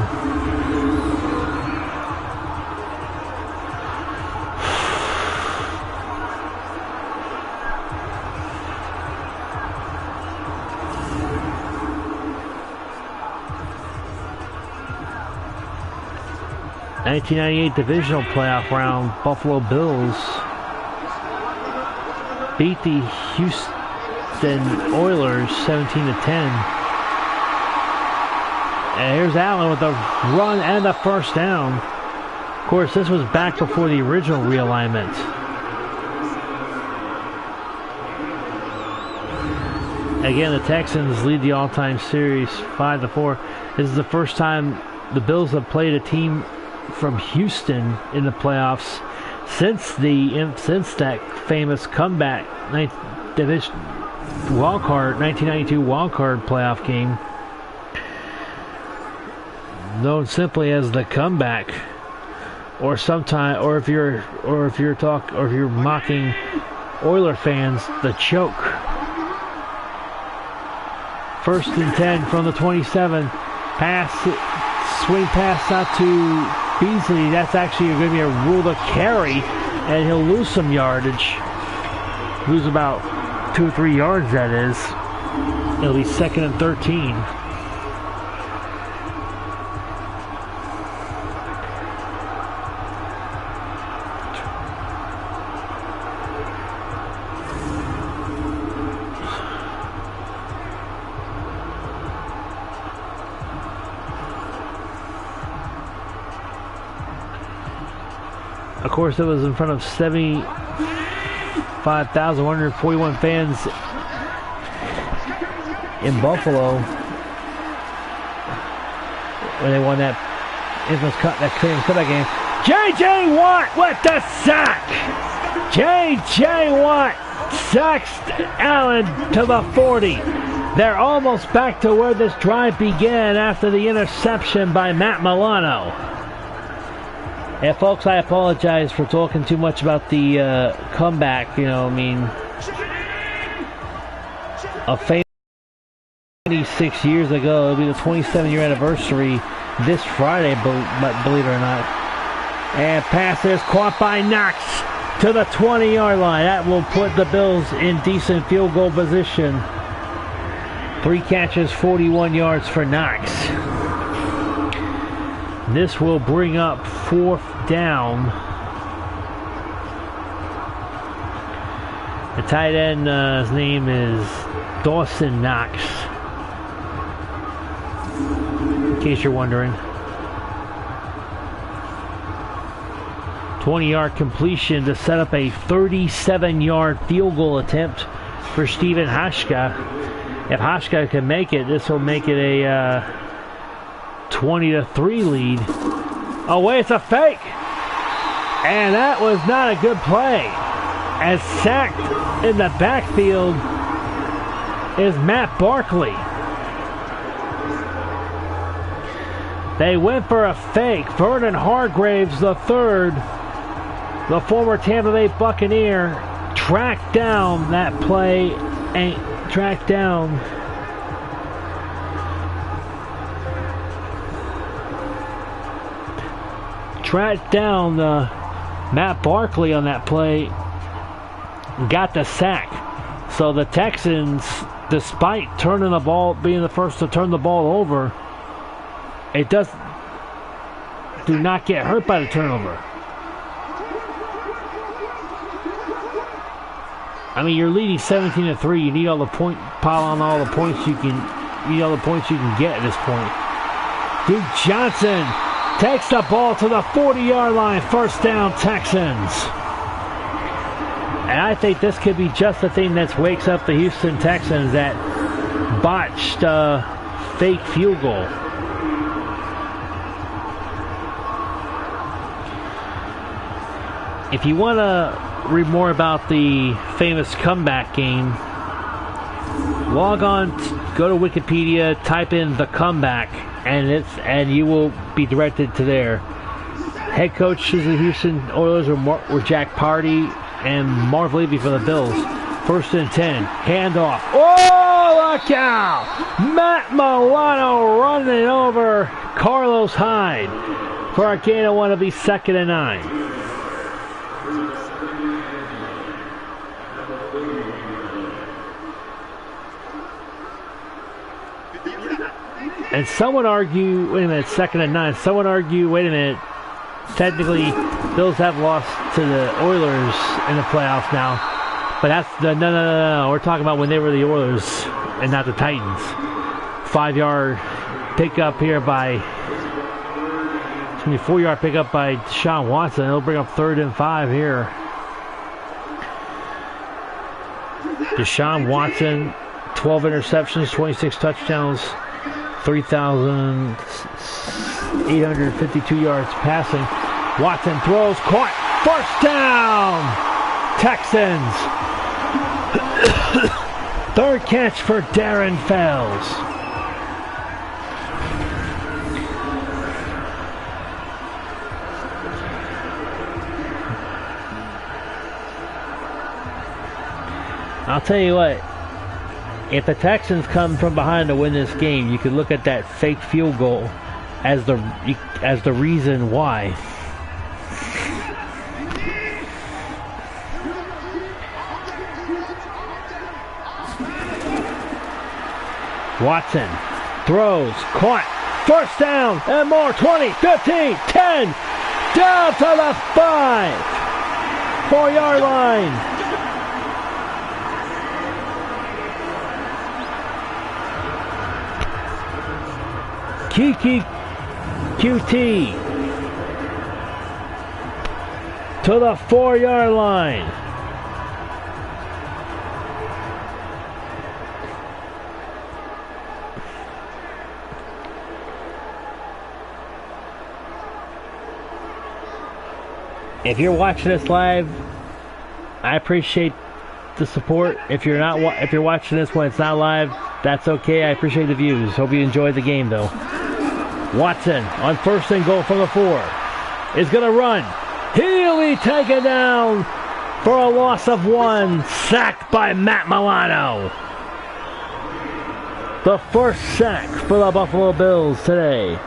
...1998 divisional playoff round, Buffalo Bills beat the Houston Oilers 17-10. And here's Allen with the run and the first down. Of course, this was back before the original realignment. Again, the Texans lead the all-time series 5-4. This is the first time the Bills have played a team from Houston in the playoffs since that famous comeback division wildcard 1992 wildcard playoff game, known simply as the comeback, or if you're mocking Oiler fans, the choke. 1st and 10 from the 27. Swing pass out to Beasley. That's actually going to be a rule to carry, and he'll lose some yardage. Lose about 2 or 3 yards, that is. It'll be 2nd and 13. Of course, it was in front of 75,141 fans in Buffalo when they won that infamous comeback game. J.J. Watt with the sack. J.J. Watt sacks Allen to the 40. They're almost back to where this drive began after the interception by Matt Milano. And folks, I apologize for talking too much about the comeback. You know, I mean, a famous 26 years ago. It'll be the 27-year anniversary this Friday, believe it or not. And pass is caught by Knox to the 20-yard line. That will put the Bills in decent field goal position. 3 catches, 41 yards for Knox. This will bring up 4th down. The tight end, his name is Dawson Knox, in case you're wondering. 20-yard completion to set up a 37-yard field goal attempt for Steven Hauschka. If Hauschka can make it, this will make it a 20-3 lead. Oh wait, it's a fake! And that was not a good play. As sacked in the backfield is Matt Barkley. They went for a fake. Vernon Hargraves III, the former Tampa Bay Buccaneer, tracked down that play and tracked down Matt Barkley on that play, got the sack. So the Texans, despite turning the ball, being the first to turn the ball over, do not get hurt by the turnover. I mean, you're leading 17-3. You need all the pile on all the points you can. You need all the points you can get at this point. Duke Johnson takes the ball to the 40-yard line. 1st down, Texans. And I think this could be just the thing that wakes up the Houston Texans, that botched fake field goal. If you want to read more about the famous comeback game, log on, go to Wikipedia, type in the comeback, and you will be directed to there. Head coaches of the Houston Oilers were Jack Party and Marv Levy for the Bills. 1st and 10, handoff. Oh, look out! Matt Milano running over Carlos Hyde for a gain of 1. It'll be 2nd and 9. And some would argue, wait a minute, 2nd and 9. Some would argue, wait a minute, technically, Bills have lost to the Oilers in the playoffs now. But that's no. We're talking about when they were the Oilers and not the Titans. 5-yard pickup here by, 4-yard pickup by Deshaun Watson. It'll bring up 3rd and 5 here. Deshaun Watson, 12 interceptions, 26 touchdowns, 3,852 yards passing. Watson throws, caught, 1st down, Texans. 3rd catch for Darren Fells. I'll tell you what, if the Texans come from behind to win this game, you could look at that fake field goal as the reason why. Watson throws, caught, 1st down and more, 20, 15, 10, down to the 5, 4-yard line. Kiki QT to the 4-yard line. If you're watching this live, I appreciate the support. If you're watching this when it's not live, that's okay. I appreciate the views. Hope you enjoyed the game though. Watson on 1st and goal from the 4 is gonna run. Healy taken down for a loss of 1. Sacked by Matt Milano. The first sack for the Buffalo Bills today.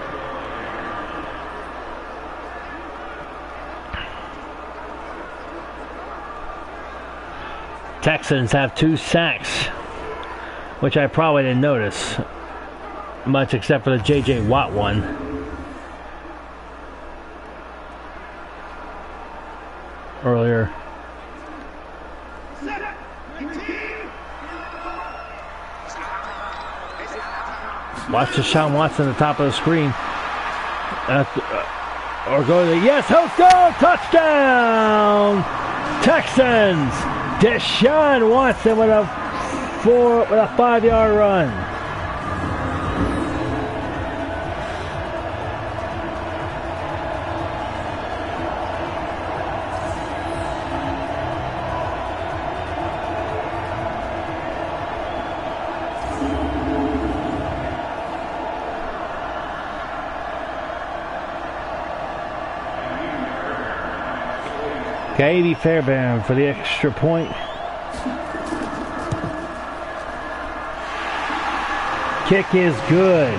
Texans have 2 sacks, which I probably didn't notice much except for the J.J. Watt one. Earlier. Watch Deshaun Watson at the top of the screen. Or go to the let's go! Touchdown! Texans! Deshaun Watson with a 5-yard run. Katie Fairbairn for the extra point. Kick is good.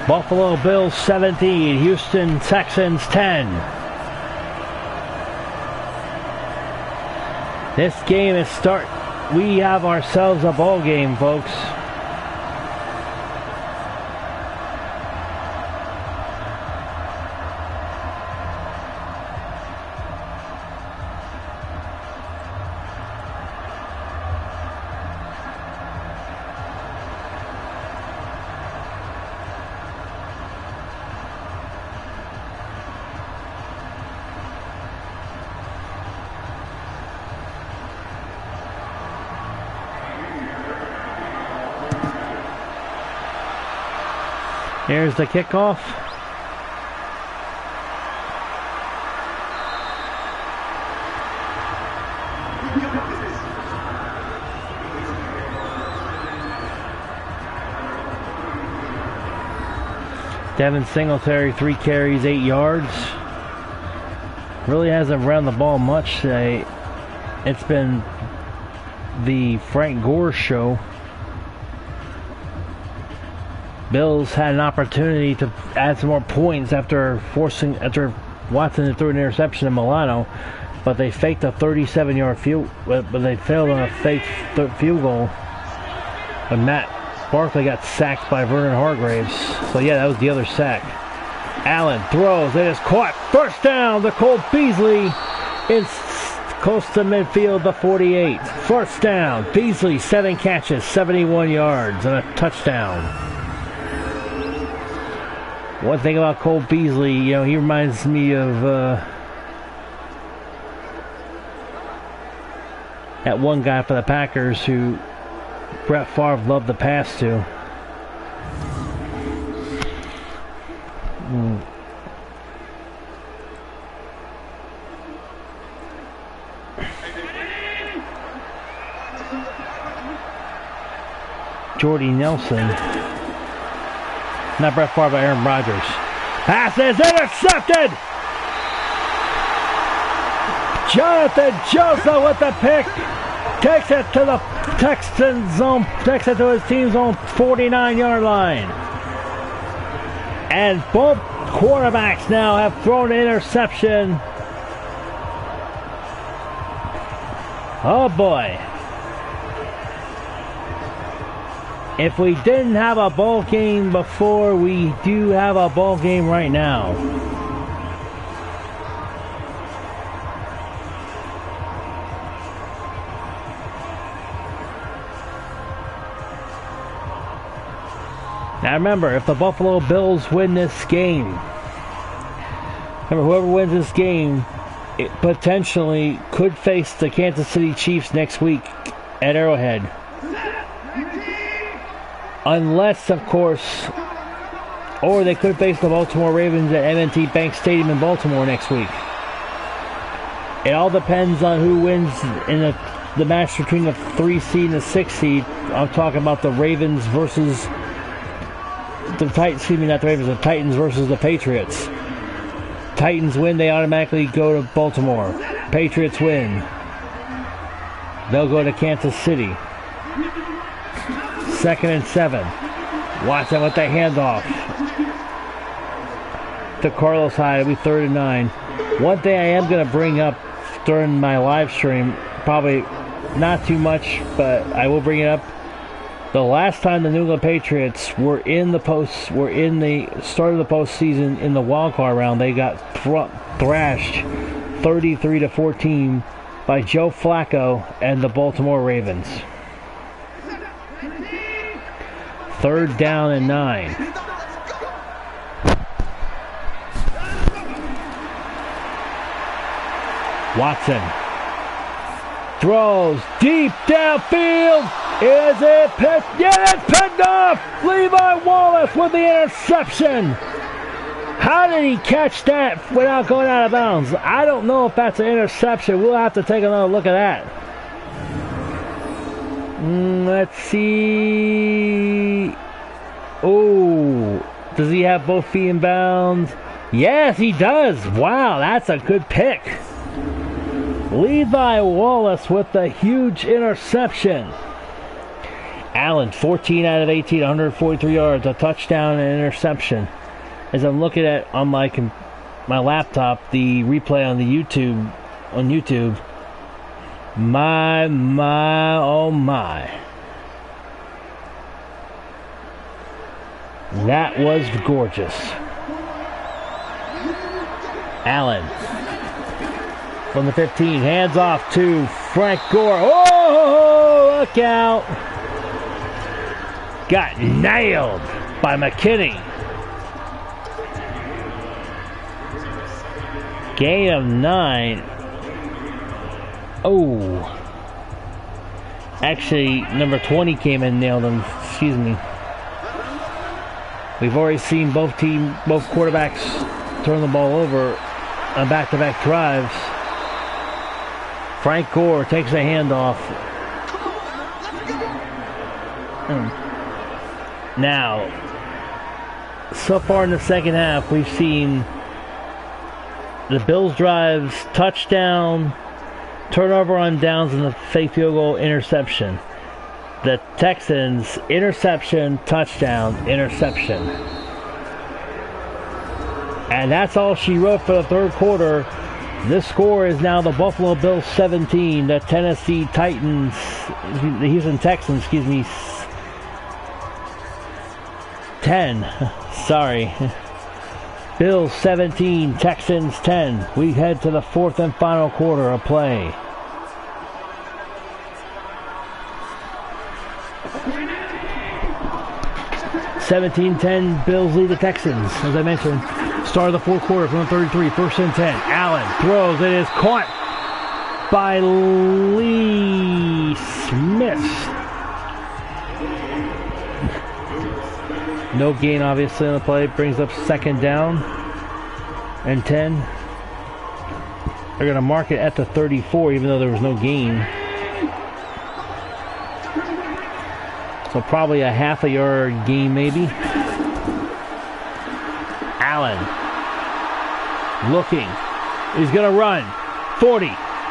Buffalo Bills 17, Houston Texans 10. This game is we have ourselves a ball game, folks. Here's the kickoff. Devin Singletary, 3 carries, 8 yards. Really hasn't run the ball much today. It's been the Frank Gore show. Bills had an opportunity to add some more points after Watson threw an interception to Milano, but they faked a 37-yard field, but they failed on a fake field goal. And Matt Barkley got sacked by Vernon Hargraves. So yeah, that was the other sack. Allen throws, it is caught. First down to Cole Beasley. It's close to midfield, the 48. First down, Beasley 7 catches, 71 yards, and a touchdown. One thing about Cole Beasley, he reminds me of that one guy for the Packers who Brett Favre loved to pass to. Jordy Nelson. Not Brett Favre, but Aaron Rodgers. Pass is intercepted! Jonathan Joseph with the pick. Takes it to the Texans zone. Takes it to his team's own 49-yard line. And both quarterbacks now have thrown an interception. Oh boy. If we didn't have a ball game before, we do have a ball game right now. Now remember, if the Buffalo Bills win this game, Remember, whoever wins this game, it potentially could face the Kansas City Chiefs next week at Arrowhead. Unless, of course, or they could face the Baltimore Ravens at M&T Bank Stadium in Baltimore next week. It all depends on who wins in the match between the 3 seed and the 6 seed. I'm talking about the Ravens versus the Titans. Excuse me, not the Ravens. The Titans versus the Patriots. Titans win, they automatically go to Baltimore. Patriots win, they'll go to Kansas City. 2nd and 7. Watch them with the handoff to Carlos Hyde. It'll be 3rd and 9. One thing I am going to bring up during my live stream, probably not too much, but I will bring it up. The last time the New England Patriots were in the start of the postseason in the wild card round, they got thrashed 33-14 by Joe Flacco and the Baltimore Ravens. 3rd down and 9. Watson throws deep downfield. Is it picked? Yeah, it's picked off! Levi Wallace with the interception. How did he catch that without going out of bounds? I don't know if that's an interception. We'll have to take another look at that. Let's see. Oh, does he have both feet in bounds? Yes, he does. Wow, that's a good pick. Levi Wallace with the huge interception. Allen, 14 out of 18, 143 yards, a touchdown and an interception. As I'm looking at on my laptop, the replay on YouTube, my, oh my. That was gorgeous. Allen from the 15, hands off to Frank Gore. Oh, look out. Got nailed by McKinney. Gain of 9. Oh. Actually, number 20 came in and nailed him. Excuse me. We've already seen both quarterbacks turn the ball over on back-to-back drives. Frank Gore takes a handoff. Now, so far in the second half, we've seen the Bills' drives, touchdown, turnover on downs, and the fake field goal, interception. The Texans, interception, touchdown, interception. And that's all she wrote for the third quarter. This score is now the Buffalo Bills 17, the Tennessee Titans, the Houston Texans, 10. Sorry. Bills 17, Texans 10. We head to the fourth and final quarter of play. (17-10), Bills lead the Texans, as I mentioned. Start of the fourth quarter from the 33, 1st and 10. Allen throws. It is caught by Lee Smith. No gain, obviously, on the play. Brings up 2nd down and 10. They're going to mark it at the 34, even though there was no gain. So probably a half a yard gain, maybe. Allen looking. He's going to run. 40,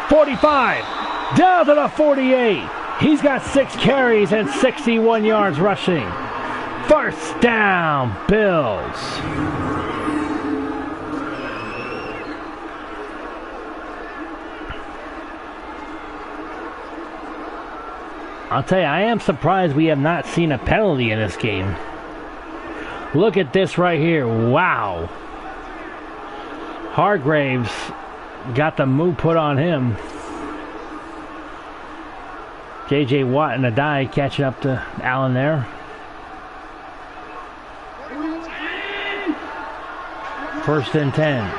45, down to the 48. He's got 6 carries and 61 yards rushing. 1st down, Bills. I'll tell you, I am surprised we have not seen a penalty in this game. Look at this right here. Wow. Hargraves got the move put on him. J.J. Watt and a dive catching up to Allen there. 1st and 10.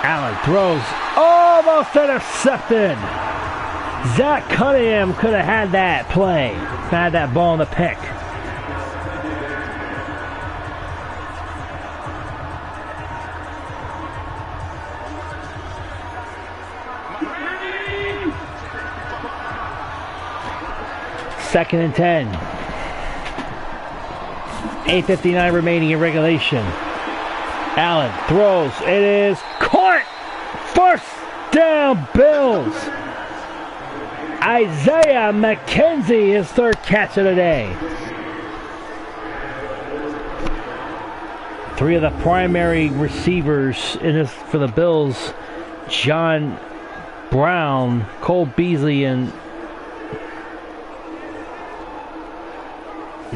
Allen throws, almost intercepted. Zach Cunningham could have had that play, had that ball in the pick. Second and 10. 8:59 remaining in regulation. Allen throws. It is caught. First down, Bills. Isaiah McKenzie, his third catch of the day. Three of the primary receivers in this for the Bills, John Brown, Cole Beasley, and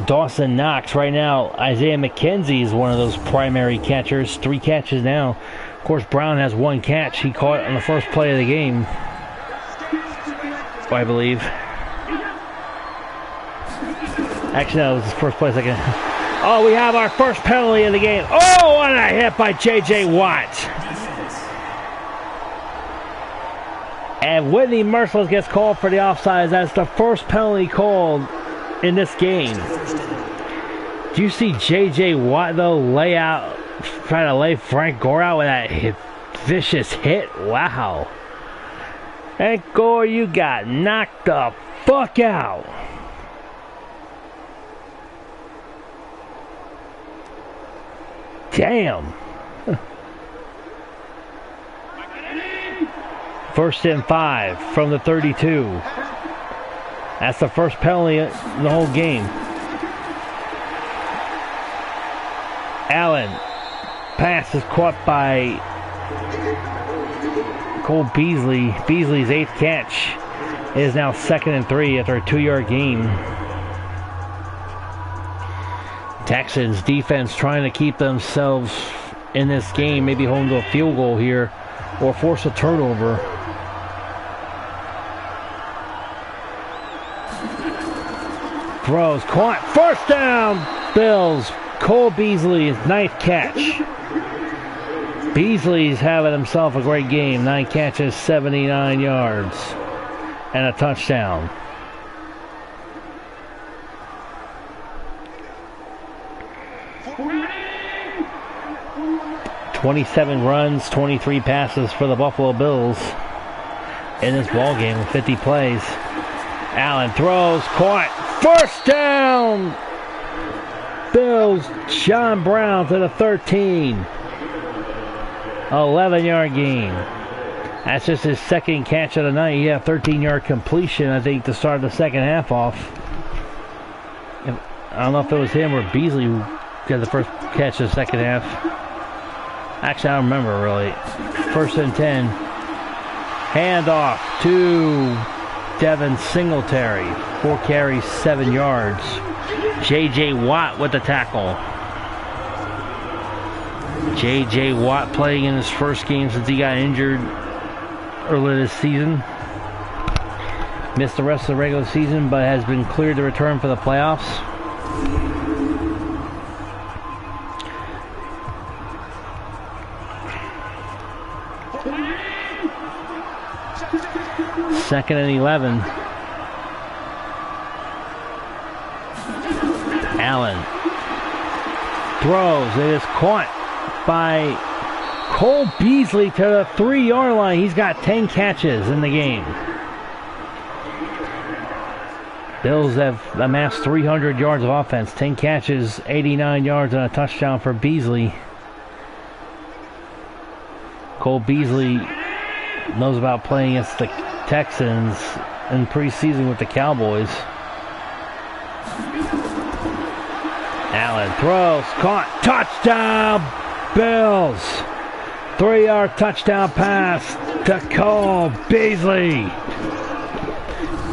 Dawson Knox. Right now, Isaiah McKenzie is one of those primary catchers. 3 catches now. Of course, Brown has 1 catch. He caught on the first play of the game, I believe. Actually, no, it was his first play, second. Oh, we have our first penalty of the game. Oh, and a hit by J.J. Watt. And Whitney Merciless gets called for the offsides. That's the first penalty called in this game. Do you see J.J. Watt, though, trying to lay Frank Gore out with that vicious hit? Wow. And Gore, you got knocked the fuck out. Damn. First and 5 from the 32. That's the first penalty in the whole game. Allen. Pass is caught by Cole Beasley. Beasley's 8th catch is now 2nd and 3 after a 2-yard gain. Texans defense trying to keep themselves in this game, maybe hold to a field goal here or force a turnover. Throws caught. First down, Bills. Cole Beasley's 9th catch. Beasley's having himself a great game. 9 catches, 79 yards, and a touchdown. "27 runs, 23 passes for the Buffalo Bills in this ball game with 50 plays. Allen throws, caught, first down! Bills, John Brown to the 13. 11-yard gain. That's just his 2nd catch of the night. He had a 13-yard completion, I think, to start the second half off. I don't know if it was him or Beasley who got the first catch of the second half. Actually, I don't remember really. First and 10. Handoff to Devin Singletary. 4 carries, 7 yards. J.J. Watt with the tackle. J.J. Watt playing in his first game since he got injured earlier this season. Missed the rest of the regular season, but has been cleared to return for the playoffs. Second and 11. Allen throws. It is caught by Cole Beasley to the 3-yard line. He's got 10 catches in the game. Bills have amassed 300 yards of offense. 10 catches, 89 yards, and a touchdown for Beasley. Cole Beasley knows about playing against the Texans in preseason with the Cowboys. Allen throws, caught, touchdown, Bills. 3-yard touchdown pass to Cole Beasley.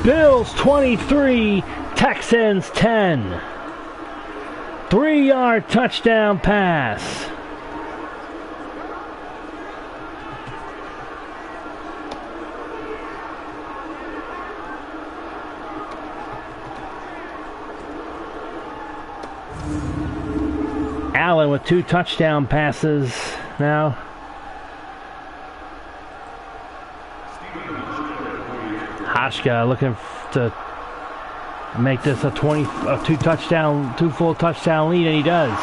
Bills 23, Texans 10. 3-yard touchdown pass. Allen with 2 touchdown passes now. Hashka looking to make this a two full touchdown lead, and he does.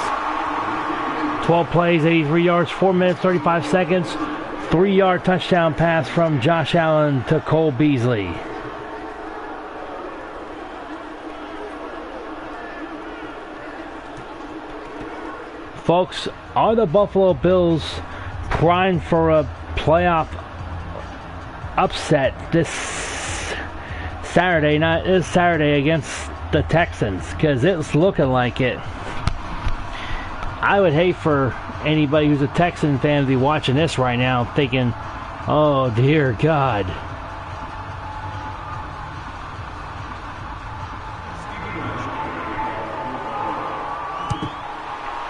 12 plays, 83 yards, 4 minutes, 35 seconds. 3-yard touchdown pass from Josh Allen to Cole Beasley. Folks, are the Buffalo Bills primed for a playoff upset this Saturday against the Texans? Because it's looking like it. I would hate for anybody who's a Texan fan to be watching this right now thinking, oh dear God.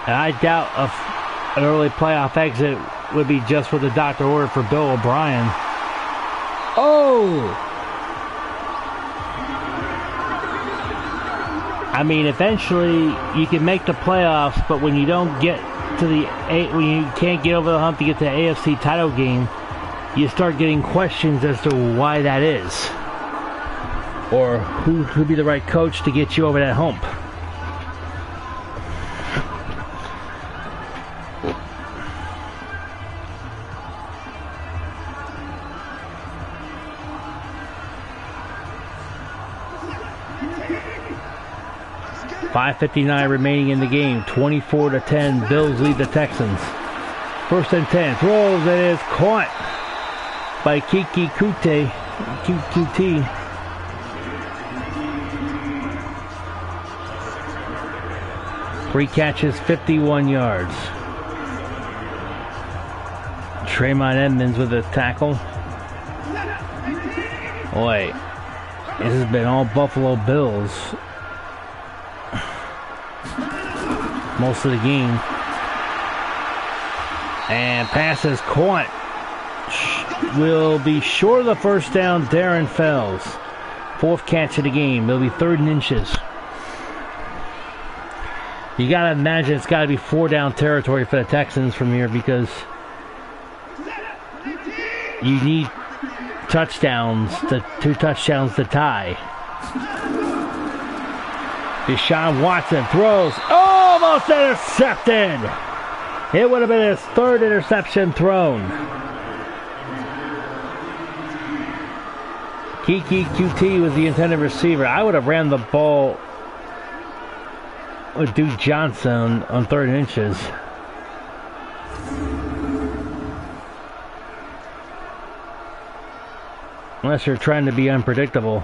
And I doubt an early playoff exit would be just what the doctor ordered for Bill O'Brien. Oh! I mean, eventually you can make the playoffs, but when you don't get to when you can't get over the hump to get to the AFC title game, you start getting questions as to why that is, or who'd be the right coach to get you over that hump. .5:59 remaining in the game. 24-10. Bills lead the Texans. 1st and 10. Throws. It is caught by Kiki Kute. QT. Three catches, 51 yards. Tremont Edmonds with a tackle. Boy, this has been all Buffalo Bills most of the game. And passes caught. Will be short of the first down. Darren Fells. 4th catch of the game. It'll be 3rd and inches. You gotta imagine it's gotta be 4 down territory for the Texans from here, because you need touchdowns, 2 touchdowns to tie. Deshaun Watson throws. Almost intercepted. It would have been his 3rd interception thrown. Kiki QT was the intended receiver. I would have ran the ball with Duke Johnson on 3rd and inches. Unless you're trying to be unpredictable.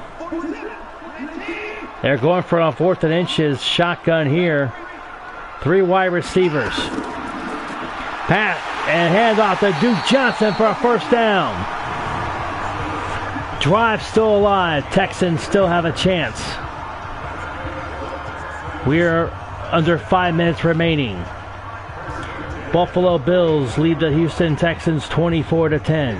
They're going for it on 4th and inches. Shotgun here. 3 wide receivers. Pat and handoff to Duke Johnson for a 1st down. Drive still alive. Texans still have a chance. We're under 5 minutes remaining. Buffalo Bills lead the Houston Texans 24-10.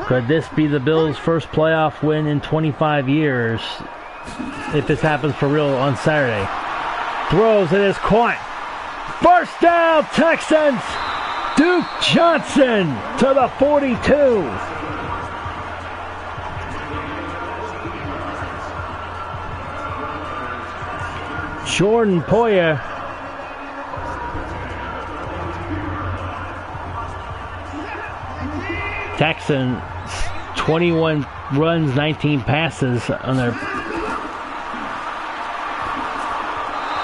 Could this be the Bills' first playoff win in 25 years if this happens for real on Saturday? Throws, it is caught. 1st down, Texans! Duke Johnson to the 42. Jordan Poyer. Texans 21 runs, 19 passes on their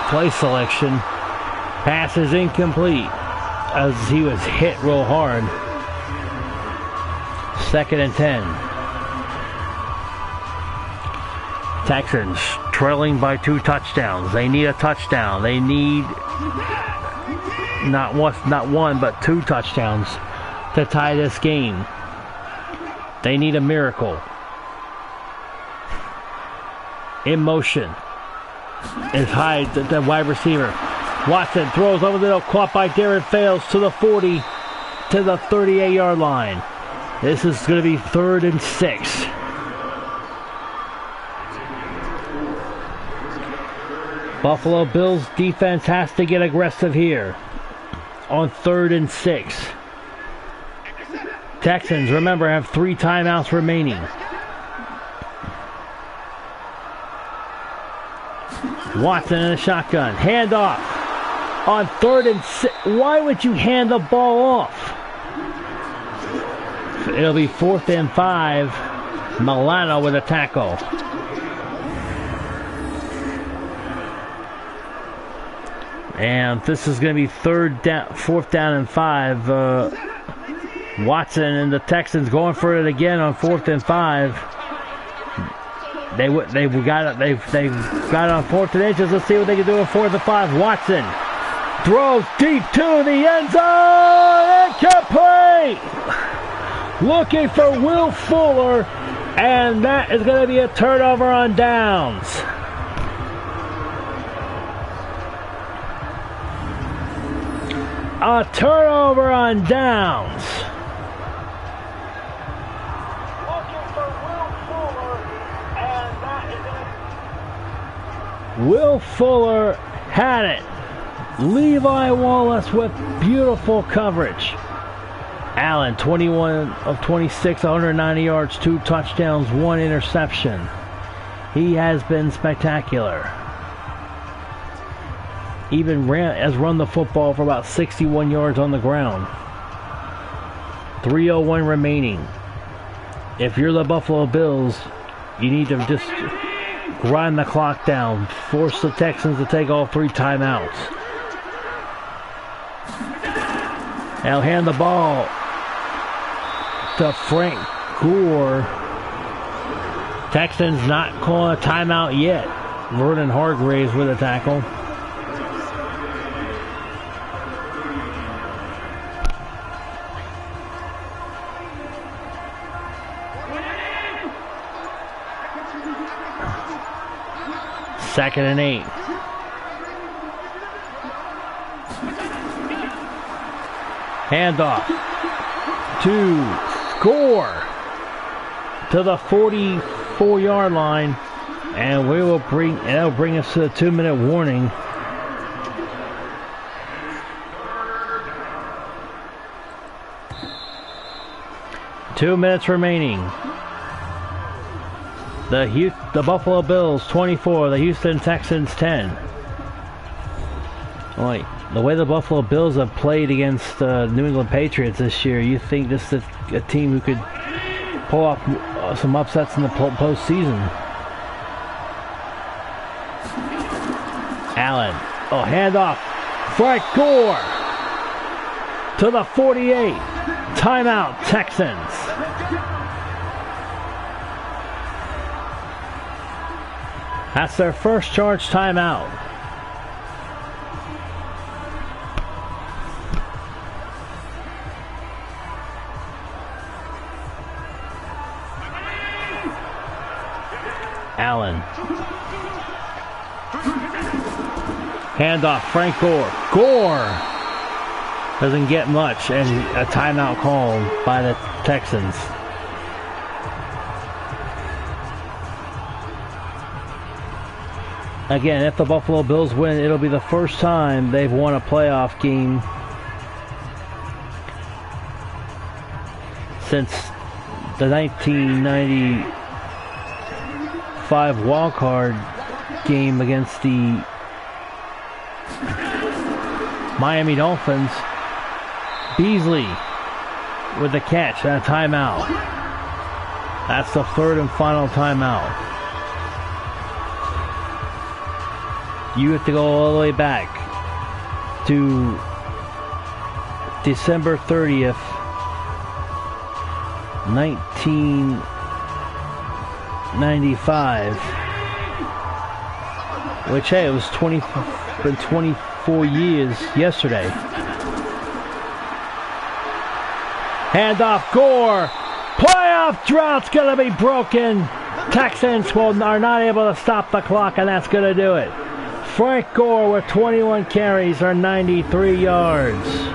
play selection. Pass is incomplete as he was hit real hard. 2nd and 10. Texans trailing by 2 touchdowns. They need a touchdown. They need not one, but 2 touchdowns to tie this game. They need a miracle. In motion is Hyde, the wide receiver. Watson throws over the middle, caught by Darren Fales to the 40, to the 38-yard line. This is going to be 3rd and 6. Buffalo Bills defense has to get aggressive here on 3rd and 6. Texans, remember, have 3 timeouts remaining. Watson in a shotgun. Handoff on 3rd and 6. Why would you hand the ball off? It'll be 4th and 5. Milano with a tackle. And this is going to be 4th down and 5. Watson and the Texans going for it again on 4th and 5. They got it on 4th and inches. Let's see what they can do on 4th and 5. Watson throws deep to the end zone. Incomplete. Looking for Will Fuller, and that is going to be a turnover on downs. A turnover on downs. Looking for Will Fuller, and that is it. Will Fuller had it. Levi Wallace with beautiful coverage. Allen, 21 of 26, 190 yards, 2 touchdowns, 1 interception. He has been spectacular. Even has run the football for about 61 yards on the ground. 3:01 remaining. If you're the Buffalo Bills, you need to just grind the clock down. Force the Texans to take all 3 timeouts. They'll hand the ball to Frank Gore. Texans not calling a timeout yet. Vernon Hargraves with a tackle. Second and 8. Handoff to Gore to the 44-yard line, and that'll bring us to a 2-minute warning. Two minutes remaining. The Buffalo Bills 24, the Houston Texans 10. Right. The way the Buffalo Bills have played against the New England Patriots this year, you think this is a team who could pull off some upsets in the postseason. Allen. Oh, handoff. Frank Gore to the 48. Timeout, Texans. That's their first charge timeout. Allen. Handoff, Frank Gore. Gore doesn't get much, and a timeout called by the Texans. Again, if the Buffalo Bills win, it'll be the first time they've won a playoff game since the 1995 wildcard game against the Miami Dolphins. Beasley with the catch and a timeout. That's the third and final timeout. You have to go all the way back to December 30th, 1995, which, hey, it was been 24 years yesterday. Handoff, Gore. Playoff drought's going to be broken. Texans are not able to stop the clock, and that's going to do it. Frank Gore with 21 carries or 93 yards.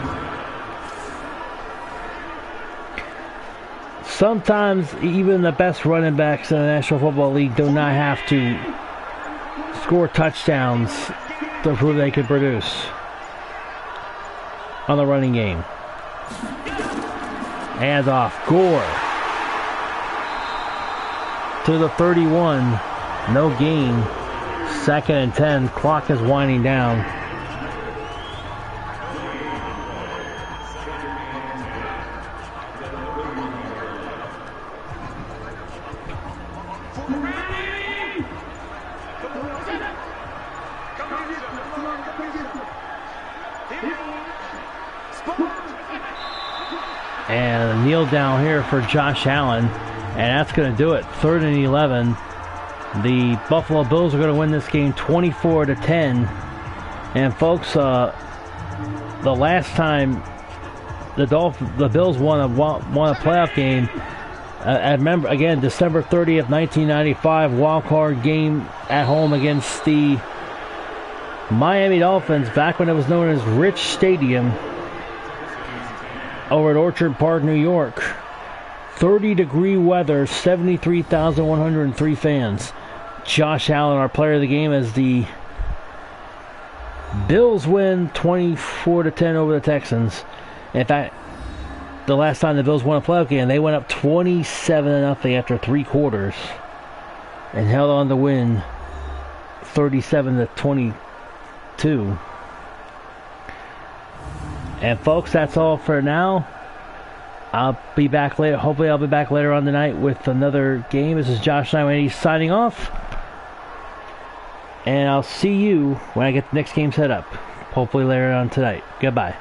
Sometimes even the best running backs in the National Football League do not have to score touchdowns to prove they could produce on the running game. Hands off. Gore to the 31. No gain. 2nd and 10. Clock is winding down. And a kneel down here for Josh Allen. And that's going to do it. 3rd and 11. The Buffalo Bills are going to win this game 24-10. And folks, the last time the Bills won a playoff game, I remember again December 30th, 1995, wild card game at home against the Miami Dolphins, back when it was known as Rich Stadium, over at Orchard Park, New York. 30-degree weather, 73,103 fans. Josh Allen, our player of the game, as the Bills win 24-10 over the Texans. In fact, the last time the Bills won a playoff game, they went up 27-0 after 3 quarters and held on to win 37-22. And folks, that's all for now. I'll be back later. Hopefully I'll be back later on tonight with another game. This is Josh 980 signing off. And I'll see you when I get the next game set up. Hopefully later on tonight. Goodbye.